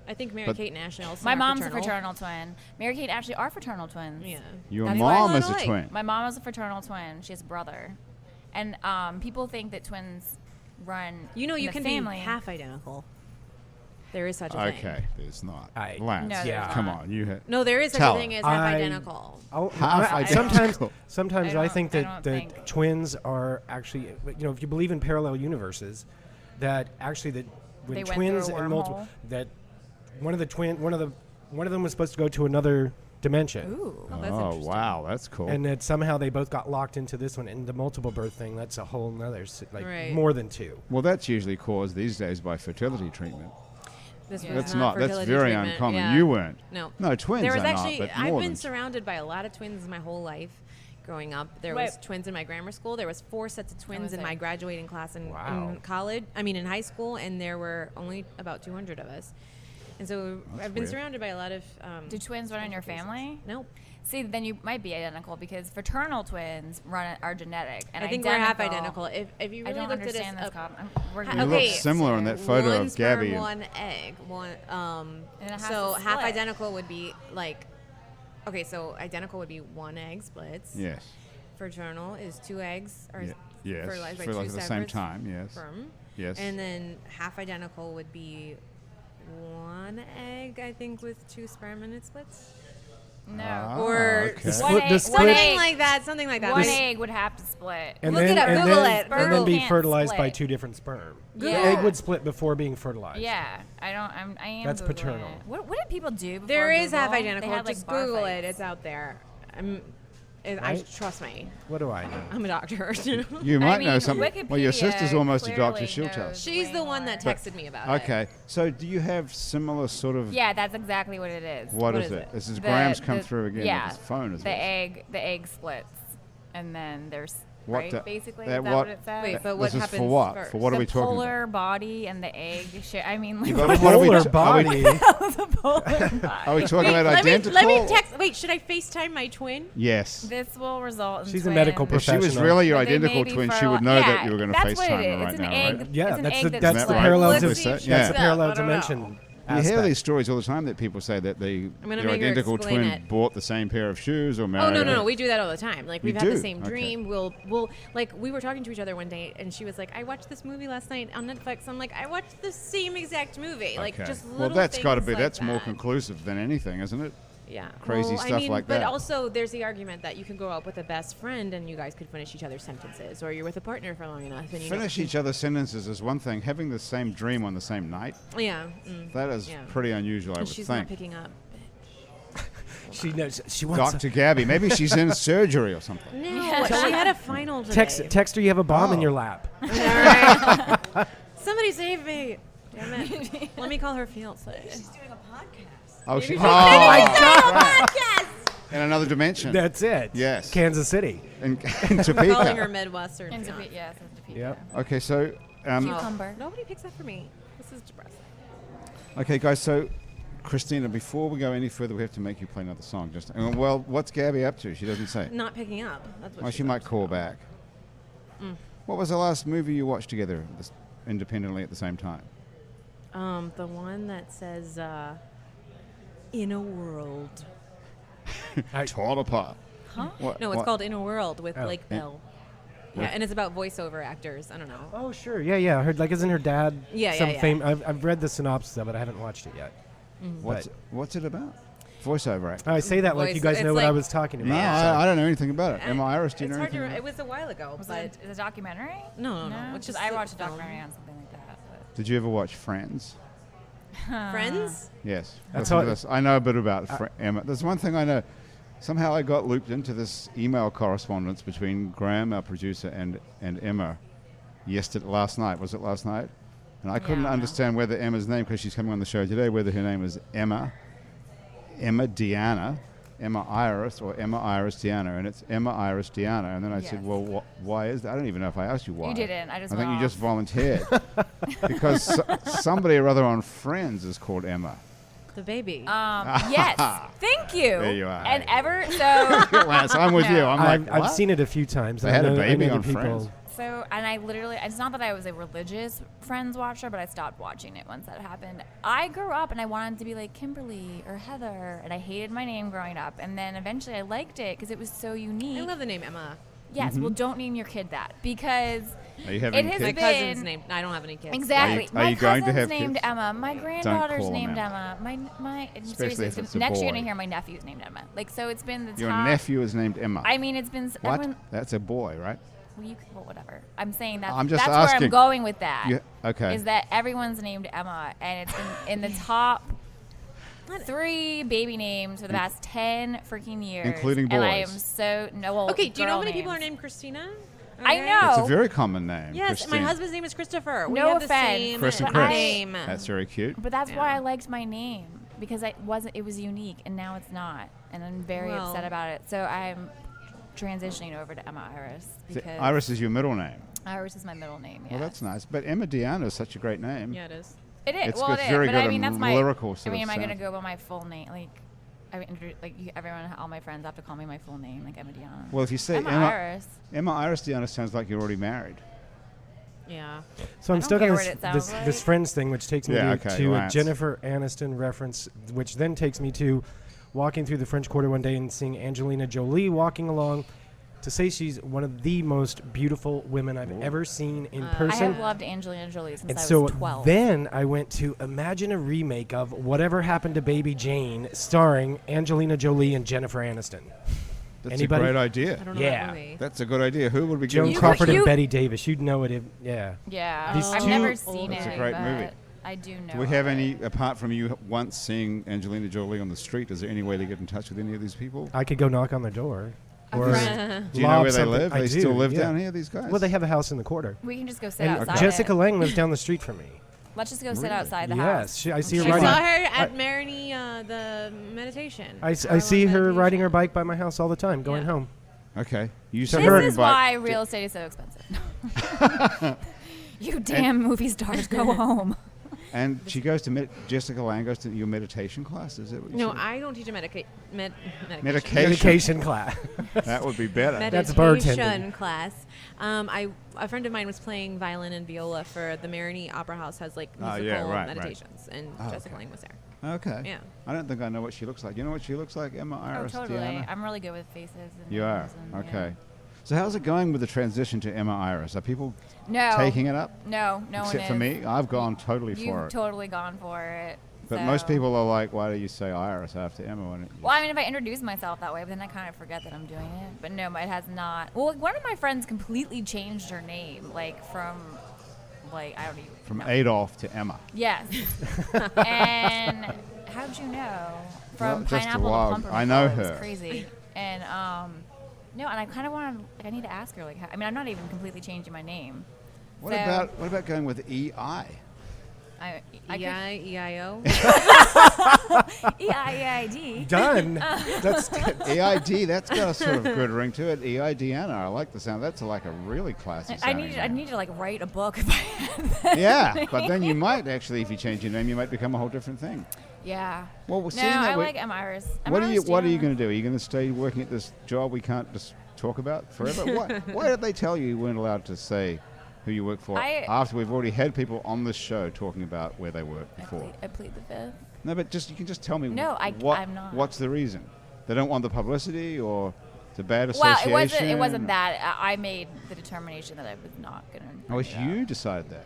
yeah. I think Mary But- Kate and Ashley also My are mom's fraternal. a fraternal twin. Mary Kate and Ashley are fraternal twins. Yeah. Your That's why mom I is a like- twin. My mom is a fraternal twin. She has a brother. And people think that twins run You know, in you the can family. be half identical. There is such a thing. Okay, there's not. I- Lance, No, there's Yeah. come not. on, you had. No, there is such Tell a thing us. as half I- identical. Half identical. Sometimes I think I that don't think. twins are actually, if you believe in parallel universes, that actually that when They went twins through a and multiple, wormhole? that one of them was supposed to go to another dimension. Ooh. Oh, that's Oh, interesting. wow, that's cool. And that somehow they both got locked into this one, and the multiple birth thing, that's a whole nother, Right. more than 2. Well, that's usually caused these days by fertility treatment. This Yeah. was That's not. That's fertility very treatment. uncommon. Yeah. You weren't. No. No, twins There was are actually, not, but I've more been than surrounded by a lot of twins my whole life growing up. There Wait. was twins in my grammar school. There was 4 sets of twins was in it? my graduating class Wow. in college. I mean, in high school, and there were only about 200 of us. And so That's I've been weird. surrounded by a lot of. Do twins run in your family? Nope. See, then you might be identical because fraternal twins are genetic. And I think we're half identical. If you I really don't looked understand at this. us, We're You gonna- look similar in that photo one of sperm, Gabby. one egg. And it has So to half split. identical would be like. Okay, so identical would be 1 egg splits. Yes. Fraternal is 2 eggs are Yes. fertilized by Fertilized 2 at the same separate time. Yes. sperm. Yes. And then half identical would be 1 egg, I think, with 2 sperm and it splits. No. Ah, Or okay. split- the split- something like that. Something like that. One Maybe- egg would have to split. And Look then, it up, and Google then, it. And then be Can't fertilized by split. 2 different sperm. The Yeah. egg would split before being fertilized. Yeah, I am. That's Googling paternal. it. What did people do? Before There is half Google? identical. They had, like, Just bar Google fights. it. It's out there. I Right? trust me. What do I know? I'm a doctor. You might know mean, something. Well, your Wikipedia sister's almost a doctor. clearly She'll tell knows. us. She's way the one that more. texted me about it. Okay. So, do you have similar sort of? Yeah, that's exactly what it is. What What is is it? it? This is The- Graham's come the- through again. Yeah, With his phone as the well. egg splits, and then there's What right. the- Basically, that is that what- what it says? Wait, but This what is happens for what? first? For what are the we talking polar about? body and the egg. I mean, like, You The got- what are we polar t- body. the polar body. Are we talking about Let me identical? text. Wait, should I FaceTime my twin? Yes. This will result in She's a twins. medical If she was professional. really your But they may identical be twin, she fertile- would know that yeah, you were going to that's what FaceTime it her is. right It's now, an right? egg. Yeah, it's an that's egg the that's that's Isn't the that right? parallel. Let's Let's see. say- That's yeah. the Yeah, parallel I don't know. dimension. You hear aspect. these stories all the time that people say that gonna your make her identical explain twin it. bought the same pair of shoes or married. Oh no, her. we do that all the time. Like You we've had the do? same Okay. dream. We'll like we were talking to each other one day, and she was like, "I watched this movie last night on Netflix." I'm like, "I watched the same exact movie." Like Okay. just well, little that's got to things be. like that's more that. conclusive than anything, isn't it? Yeah, Crazy well, I stuff mean, like but that. also, there's the argument that you can grow up with a best friend and you guys could finish each other's sentences, or you're with a partner for long enough and you Finish each other's sentences is one thing. Having the same dream on the same night, Yeah. that is Yeah. pretty unusual, I And would she's think. not picking up. She knows. She wants. Dr. Gabby, maybe she's in surgery or something. No, she had a final today. Text her. You have a bomb in Oh. your lap. All right. Somebody save me. Damn it. Let me call her fiance. She's doing a podcast. Oh, she. Oh my God! Podcast. In another dimension. That's it. Yes. Kansas City. In Calling her Topeka. Midwestern. In fiance. Yes, in Topeka. Yep. Okay, so Cucumber. Nobody picks up for me. This is depressing. okay, guys. So, Christina, before we go any further, we have to make you play another song. Well, what's Gabby up to? She doesn't say. Not picking up. That's what Well, she might call back. What was the last movie you watched together, independently at the same time? The one that says, "In a World." Torn apart. Huh? No, it's called In a World with Oh. Blake Bell. Yeah, and it's about voiceover actors. I don't know. Oh, sure. Yeah. I heard, isn't her dad Yeah, some yeah. fame? I've read the synopsis of it. I haven't watched it yet. What's it about? Voiceover actor. I say that like Voice- you guys it's know what I like- was talking about. No, Yeah. I don't know anything about it. Emma Iris, do you It's know hard to. anything? It was a while ago, Was but it a documentary? no. It's Just just I a watched a film. documentary on something like that. Did you ever watch Friends? Friends. Yes. That's Listen to how- this. I know a bit about Emma. There's one thing I know. Somehow I got looped into this email correspondence between Graham, our producer, and Emma last night. Was it last night? And I couldn't Yeah, I don't know. understand whether Emma's name, because she's coming on the show today, whether her name is Emma DiAnna, Emma Iris, or Emma Iris DiAnna. And it's Emma Iris DiAnna. And then I said, Yes. well, why is that? I don't even know if I asked you why. You didn't. I just I think went you just off. volunteered. Because somebody or other on Friends is called Emma. The baby. Yes. Thank you. There you are. And ever so. Lance, I'm with you. I'm like, I've what? seen it a few times. They I had a know- I baby know on the people. Friends. So, and I literally, it's not that I was a religious Friends watcher, but I stopped watching it once that happened. I grew up and I wanted to be like Kimberly or Heather, and I hated my name growing up. And then eventually I liked it because it was so unique. I love the name Emma. Yes, well, don't name your kid that because Are you having it has kids? My been cousin's name. I don't have any kids. exactly. Are My you going to cousin's have named kids? Emma. My granddaughter's call 'em named Emma. Emma. My and Especially seriously, if it's a next you're boy. gonna hear my nephew's named Emma. Like so, it's been the Your top. nephew is named Emma. I mean, it's been what? everyone. That's a boy, right? Well, whatever. I'm saying that. I'm just that's where asking. I'm going with that. Okay. Is that everyone's named Emma, and it's in the top 3 baby names for the past 10 freaking years, Including And I am boys. so well. Okay, do you know how girl many people are names. named Christina? I Okay. know. It's a very common name. Yes, Christine. my husband's name is Christopher. We No have the offense. same Chris and But I- Chris. name. That's very cute. But that's why Yeah. I liked my name because it was unique, and now it's not, and I'm very Well- upset about it. So I'm transitioning over to Emma Iris So because Iris is your middle name. Iris is my middle name. Yes. Well, that's nice. But Emma DiAnna is such a great name. Yeah, it is. It is. It's Well, got it is. very But good I mean, that's my lyrical sort I mean, of am I gonna sound. go by my full name? Everyone, all my friends have to call me my full name, like Emma DiAnna. Well, if you say Emma Emma Iris. DiAnna sounds like you're already married. Yeah. So I'm I stuck don't on care this, what it sounds this like. Friends thing, which takes me Yeah, to, okay, to a Lance. Jennifer Aniston reference, which then takes me to walking through the French Quarter one day and seeing Angelina Jolie walking along. To say she's one of the most beautiful women I've ever seen in I person. have loved Angelina Jolie since And I so was 12. then I went to imagine a remake of Whatever Happened to Baby Jane, starring Angelina Jolie and Jennifer Aniston. That's Anybody? a great idea. I don't know Yeah. that movie. That's a good idea. Who would be Joan giving Crawford and you- Betty Davis. You'd know it if, yeah. Yeah, These I've two- never seen That's it. a great but movie. I do know. Do we have of any, it. apart from you once seeing Angelina Jolie on the street, is there any way to get in touch with any of these people? I could go knock on their door. A Or friend. Do you know lob where they something. live? I They do, still live yeah. down here, these guys? Well, they have a house in the quarter. We can just go sit And outside. Jessica it. Lange lives down the street from me. Let's just go sit Really? outside the Yes, house. I see her I riding. saw her at Marini, the meditation. I Hour-long see her meditation. riding her bike by my house all the time, going Yeah. home. Okay. You So said This her- is why real estate is so expensive. You damn movie stars, go home. And she goes to Jessica Lange goes to your meditation class. Is it? What you No, said? I don't teach a medication. Medication. Medication class. That would be better. That's meditation bartending. class. A friend of mine was playing violin and viola for the Marini Opera House. Has like Oh, musical yeah, right, right. meditations, and Oh, Jessica okay. Lange was there. Okay. Yeah. I don't think I know what she looks like. You know what she looks like, Emma Oh, Iris totally. DiAnna? I'm really good with faces. And You are. names and, Okay. yeah. So how's it going with the transition to Emma Iris? Are people No. taking it up? No, no Except one for is. me, I've gone totally for You've it. totally gone for it. But so- most people are like, why do you say Iris after Emma? When it Well, I mean, if I introduce myself that way, but then I kind of forget that I'm doing it. But no, it has not. Well, one of my friends completely changed her name, from, I don't even. from know. Adolf to Emma. Yes. And how'd you know? Well, From just a Pineapple to while- Pumpernickel. I know It was her. crazy. And no, and I kind of want to. I need to ask her. I'm not even completely changing my name. What So- about going with EI? E-I-E-I-O. E-I-E-I-D. Done. That's EID, that's got a sort of good ring to it. EI DiAnna, I like the sound. That's like a really classy I sounding need name. to like write a book if I had that. Yeah, but then you might actually, if you change your name, you might become a whole different thing. Yeah. Well, No, seeing that I we- like Emma Iris. What are you going to do? Are you going to stay working at this job we can't just talk about forever? Why did they tell you weren't allowed to say who you work for after we've already had people on this show talking about where they worked before? I plead the fifth. No, but you can just tell me. No, I'm not. What's the reason? They don't want the publicity, or it's a bad Well, association? it wasn't that. I made the determination that I was not going to. Oh, it's you decided that.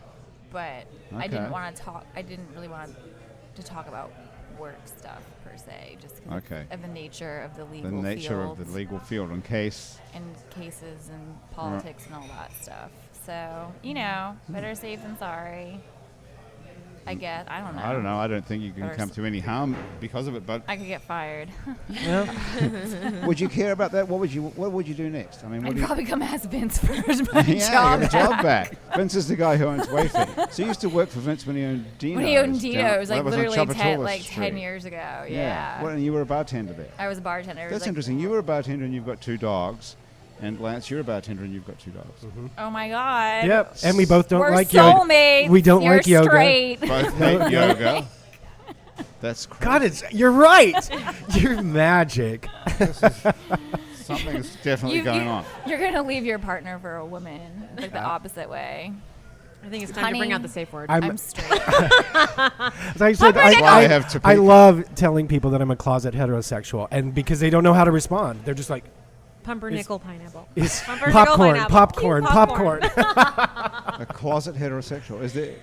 But I Okay. didn't want to talk. I didn't really want to talk about work stuff per se, just because of the nature of the legal The nature field of the legal field, in case. and cases and politics and all that stuff. So better safe than sorry. I guess. I don't know. I don't know. I don't think you can Or come to any harm because of it. But I could get fired. would you care about that? What would you do next? I mean, what I'd do you? probably come ask Vince for my Yeah, job. get the job back. Vince is the guy who owns Wayfair. So you used to work for Vince when he owned Dino's. When he owned Dino, down- it was well, like that was on literally Chapatola 10 Street. years ago. Yeah. Well, and you were a bartender there. I was a bartender. It was That's like, interesting. You were a bartender and you've got 2 dogs. And Lance, you're a bartender and you've got 2 dogs. Oh my God. Yep. And we both don't We're like yoga. soulmates. We don't You're like yoga. straight. Both hate yoga. That's crazy. God, you're right. You're magic. Something's definitely going on. You're gonna leave your partner for a woman. It's like the opposite way. I think it's time to bring out the safe word. I'm- I'm straight. As I said, That's why I have to I pick- love telling people that I'm a closet heterosexual, and because they don't know how to respond, they're just like, Pumpernickel pineapple. "Is Pumpernickel popcorn, pineapple. popcorn, Cute popcorn." A closet heterosexual. Is there?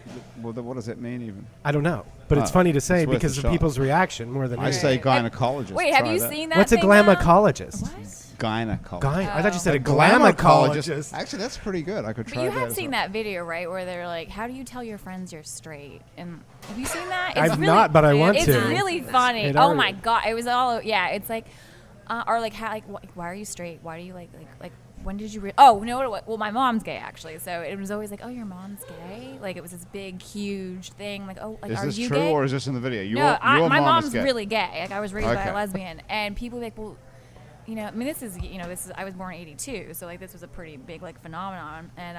Well, what does that mean even? I don't know, but it's Oh, funny to say it's worth a because of shot. people's reaction more than I anything. say gynecologist. Wait, have Try you that. seen that? What's a thing now? glamocologist? Gynecologist. I thought you said a Glamocologist. glamocologist. Actually, that's pretty good. I could But try you that. have as seen well. that video, right? Where they're like, "How do you tell your friends you're straight?" And have you seen that? I've not, but I want It's to. really funny. It Oh already- my God! It was all It's like, or like how why are you straight? Why do you like when did you? Oh, no. Well, my mom's gay actually, so it was always like, oh, your mom's gay. Like it was this big, huge thing. Like, oh, like Is are this you true gay? or is this in the video? No, Your my mom is mom's gay. really gay. Like I was raised by Okay. a lesbian, and people be like, well, I mean, this is I was born in '82, so like this was a pretty big like phenomenon, and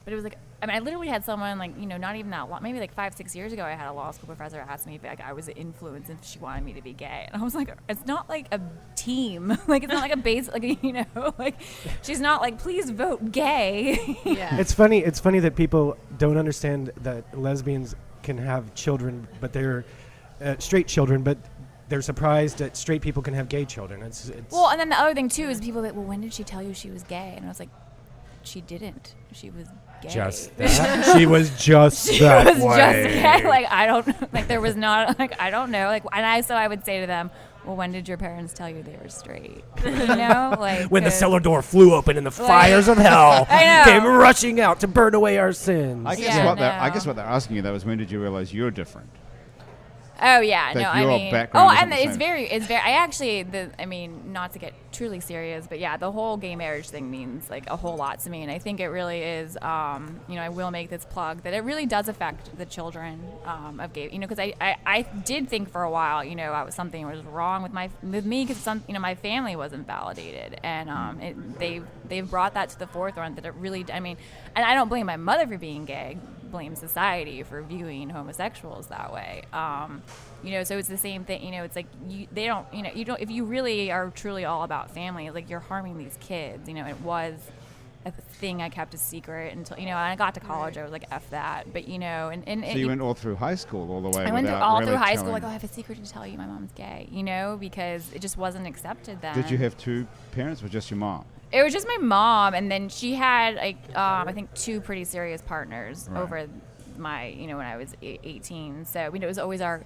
but it was like, I mean, I literally had someone like not even that long, maybe like 5-6 years ago, I had a law school professor ask me if like I was an influence if she wanted me to be gay, and I was like, it's not like a team, like it's not like a base, like like she's not like please vote gay. Yeah. It's funny. It's funny that people don't understand that lesbians can have children, but they're straight children, but they're surprised that straight people can have gay children. It's Well, and then the other thing too is people that, well, when did she tell you she was gay? And I was like, she didn't. She was gay. just that. She was just She that was way. just gay. Like I don't like there was not like I don't know like so I would say to them, well, when did your parents tell you they were straight? Like When the 'cause- cellar door flew open and the fires of hell I know. came rushing out to burn away our sins. I guess Yeah, I guess no. what they're asking you though is when did you realize you're different? Oh yeah, That no, I your mean, background isn't and the it's same. very. I actually, I mean, not to get truly serious, but yeah, the whole gay marriage thing means like a whole lot to me, and I think it really is. I will make this plug that it really does affect the children of gay. Because I did think for a while, something was wrong with me because my family wasn't validated, and they've brought that to the forefront that it really. I mean, and I don't blame my mother for being gay. Blame society for viewing homosexuals that way. So it's the same thing. It's like they don't. If you really are truly all about family, like you're harming these kids. It was a thing I kept a secret until and I got to college. I was like, F that. But and So you went all through high school, all the way. I went without all really through high school. telling- Like, oh, I have a secret to tell you. My mom's gay. Because it just wasn't accepted then. Did you have 2 parents or just your mom? It was just my mom, and then she had like I think 2 pretty serious partners Right. over my when I was 18. So it was always our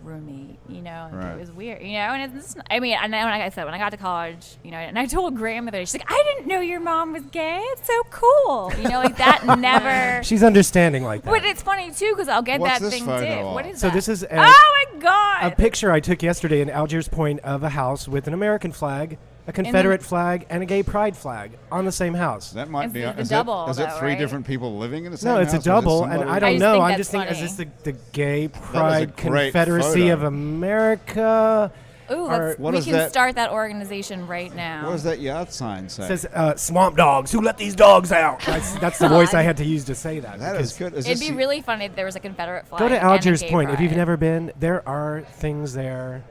roommate. Right. It was weird. And it's just, I mean, and then like I said, when I got to college, and I told Graham the other day, she's like, I didn't know your mom was gay. It's so cool. Like that never. She's understanding like that. But it's funny too because I'll get What's that this thing photo too. of? What is So that? this is Oh my God. A picture I took yesterday in Algiers Point of a house with an American flag, a Confederate flag, and a gay pride flag on the same house. That might It's be. the Is double, it though, three right? different people living in the same No, house? it's a double, and I don't just know. think I'm that's just thinking, is this funny. the Gay Pride great Confederacy photo. of America? Ooh, Or- What we is can that? start that organization right now. What does that yard sign say? It says, swamp dogs, who let these dogs out? That's the voice I had to use to say that. That because is good. Is It'd this be really funny if there was a Confederate flag. Go to and a Algiers gay Point. If you've pride. never been, there are things there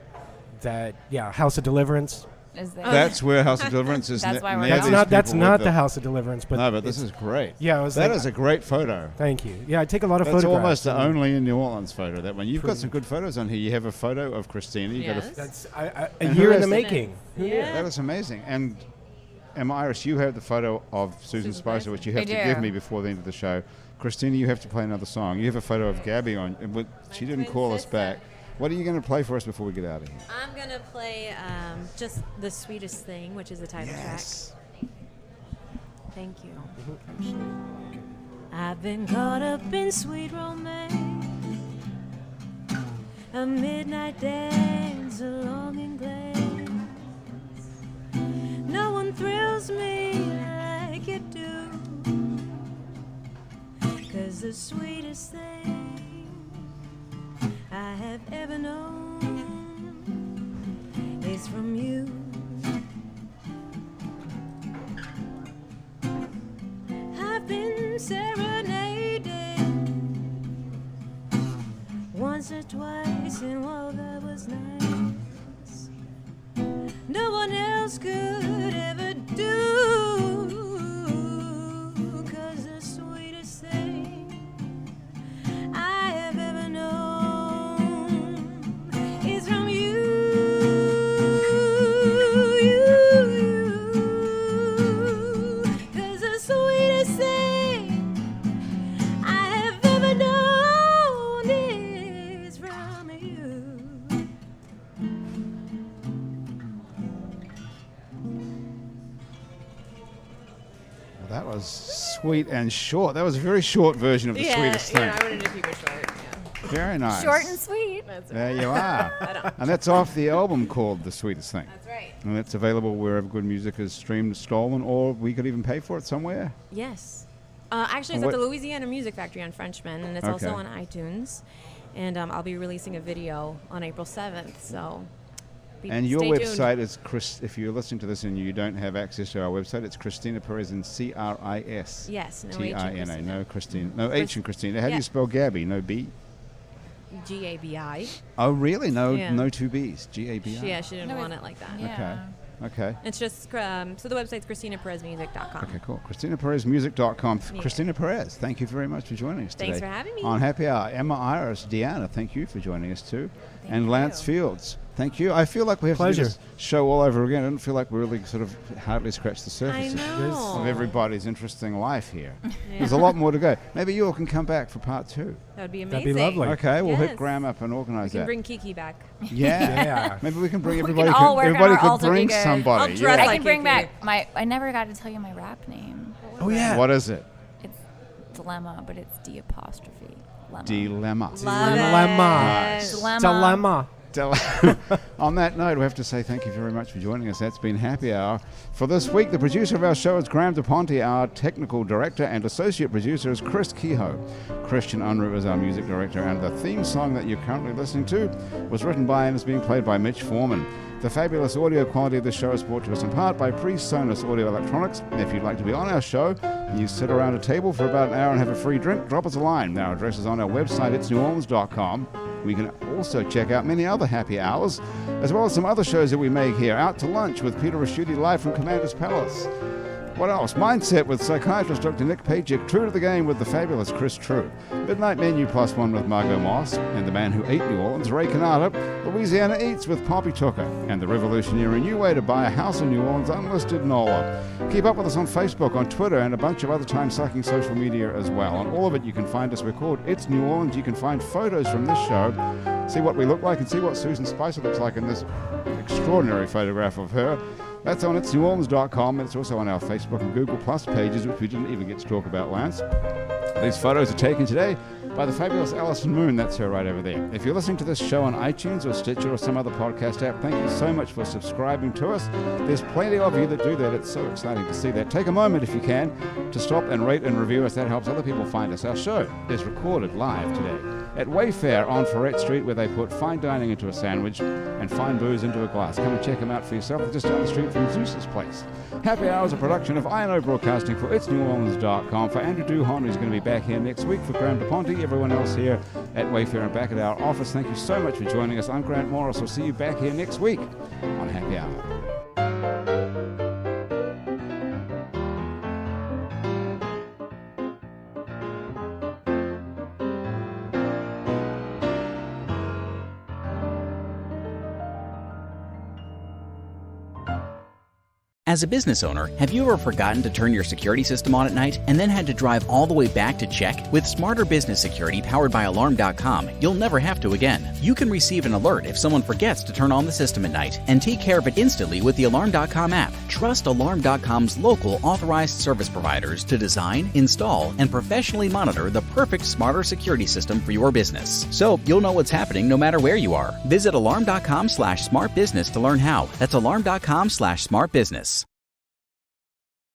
that, House of Deliverance. Is there? That's where House of Deliverance is. That's why we're near That's these That's people not with the House of Deliverance, but No, but this is great. Yeah, it was That like- is a great photo. Thank you. Yeah, I take a lot of That's photographs. almost the and only in New Orleans photo. That one. You've got Pretty- some good photos on here. You have a photo of Christina. You got Yes. That's a And who year in has the the- making. Yeah. that is amazing. And Emma Iris, you have the photo of Susan Spicer, which you have I to do. give me before the end of the show. Christina, you have to play another song. You have a photo of Gabby on. She didn't twin call us sister. back. What are you going to play for us before we get out of here? I'm going to play just The Sweetest Thing, which is the title track. Thank you. I've been caught up in sweet romance, a midnight dance, a longing glance. No one thrills me like you do, 'cause the sweetest thing I have ever known is from you. I've been serenaded once or twice, and while that was nice, no one else could ever do, 'cause the sweetest thing I have ever known is from you. Cause the sweetest thing I have ever known is from you. Well, that was sweet and short. That was a very short version of the sweetest thing. I wanted to keep it short. Very nice. Short and sweet. That's There you are. And that's off the album called The Sweetest Thing. That's right. And it's available wherever good music is streamed, stolen, or we could even pay for it somewhere. Yes. Actually, And it's at the what- Louisiana Music Factory on Frenchman, and it's Okay. also on iTunes. And I'll be releasing a video on April 7th, so And your stay tuned. website is Chris. If you're listening to this and you don't have access to our website, it's Christina Perez and CRIS. Yes, no H in T-I-N-A. Christina. No Christine. No H in Christina. How do Yeah. you spell Gabby? No B. GABI. Oh, really? No, Yeah. no two B's. G-A-B-I. Yeah, she didn't No, want it- it like that. Yeah. Okay. It's just, so the website's ChristinaPerezMusic.com. Okay, cool. ChristinaPerezMusic.com. Yeah. Christina Perez, thank you very much for joining us today. Thanks for having me. On Happy Hour. Emma Iris DiAnna, thank you for joining us too. Thank and Lance you. Fields, thank you. I feel like we have to Pleasure. do this show all over again. I don't feel like we really sort of hardly scratched the surface I of- know. of everybody's interesting life here. Yeah. There's a lot more to go. Maybe you all can come back for part 2. That would be That'd amazing. be lovely. Okay, we'll hit Yes. Graham up and We organize can that. bring Kiki back. Yeah. Yeah. Maybe we can bring We can everybody. all work on everybody our could alter bring egos. somebody. I'll dress yeah. I like can bring Kiki. back I never got to tell you my rap name. Oh, yeah. What is it? It's Dilemma, but it's D apostrophe. Lemma. Dilemma. Love Dilemma. it. Dilemma. Dilemma. On that note, we have to say thank you very much for joining us. That's been Happy Hour. For this week, the producer of our show is Graham DePonte. Our technical director and associate producer is Chris Kehoe. Christian Unruh is our music director, and the theme song that you're currently listening to was written by and is being played by Mitch Foreman. The fabulous audio quality of the show is brought to us in part by PreSonus Audio Electronics. If you'd like to be on our show and you sit around a table for about an hour and have a free drink, drop us a line. Our address is on our website, itsneworleans.com. We can also check out many other happy hours, as well as some other shows that we make here. Out to Lunch with Peter Raschuti live from Commander's Palace. What else? Mindset with psychiatrist Dr. Nick Pajic. True to the Game with the fabulous Chris True. Midnight Menu +1 with Margot Moss. And The Man Who Ate New Orleans, Ray Canada. Louisiana Eats with Poppy Tucker. And The Revolutionary New Way to Buy a House in New Orleans, Unlisted NOLA. Keep up with us on Facebook, on Twitter, and a bunch of other time-sucking social media as well. On all of it, you can find us. We're called It's New Orleans. You can find photos from this show, see what we look like, and see what Susan Spicer looks like in this extraordinary photograph of her. That's on itsneworleans.com, and it's also on our Facebook and Google Plus pages, which we didn't even get to talk about, Lance. These photos are taken today by the fabulous Alison Moon. That's her right over there. If you're listening to this show on iTunes or Stitcher or some other podcast app, thank you so much for subscribing to us. There's plenty of you that do that. It's so exciting to see that. Take a moment, if you can, to stop and rate and review us. That helps other people find us. Our show is recorded live today at Wayfair on Ferret Street, where they put fine dining into a sandwich and fine booze into a glass. Come and check them out for yourself. They're just down the street from Zeus's place. Happy Hour is a production of INO Broadcasting for itsneworleans.com. For Andrew Duhon, who's going to be back here next week, for Graham DePonte, everyone else here at Wayfair and back at our office, thank you so much for joining us. I'm Grant Morris. We'll see you back here next week on Happy Hour. As a business owner, have you ever forgotten to turn your security system on at night and then had to drive all the way back to check? With smarter business security powered by Alarm.com, you'll never have to again. You can receive an alert if someone forgets to turn on the system at night and take care of it instantly with the Alarm.com app. Trust Alarm.com's local authorized service providers to design, install, and professionally monitor the perfect smarter security system for your business. So you'll know what's happening no matter where you are. Visit Alarm.com/smartbusiness to learn how. That's Alarm.com/smartbusiness.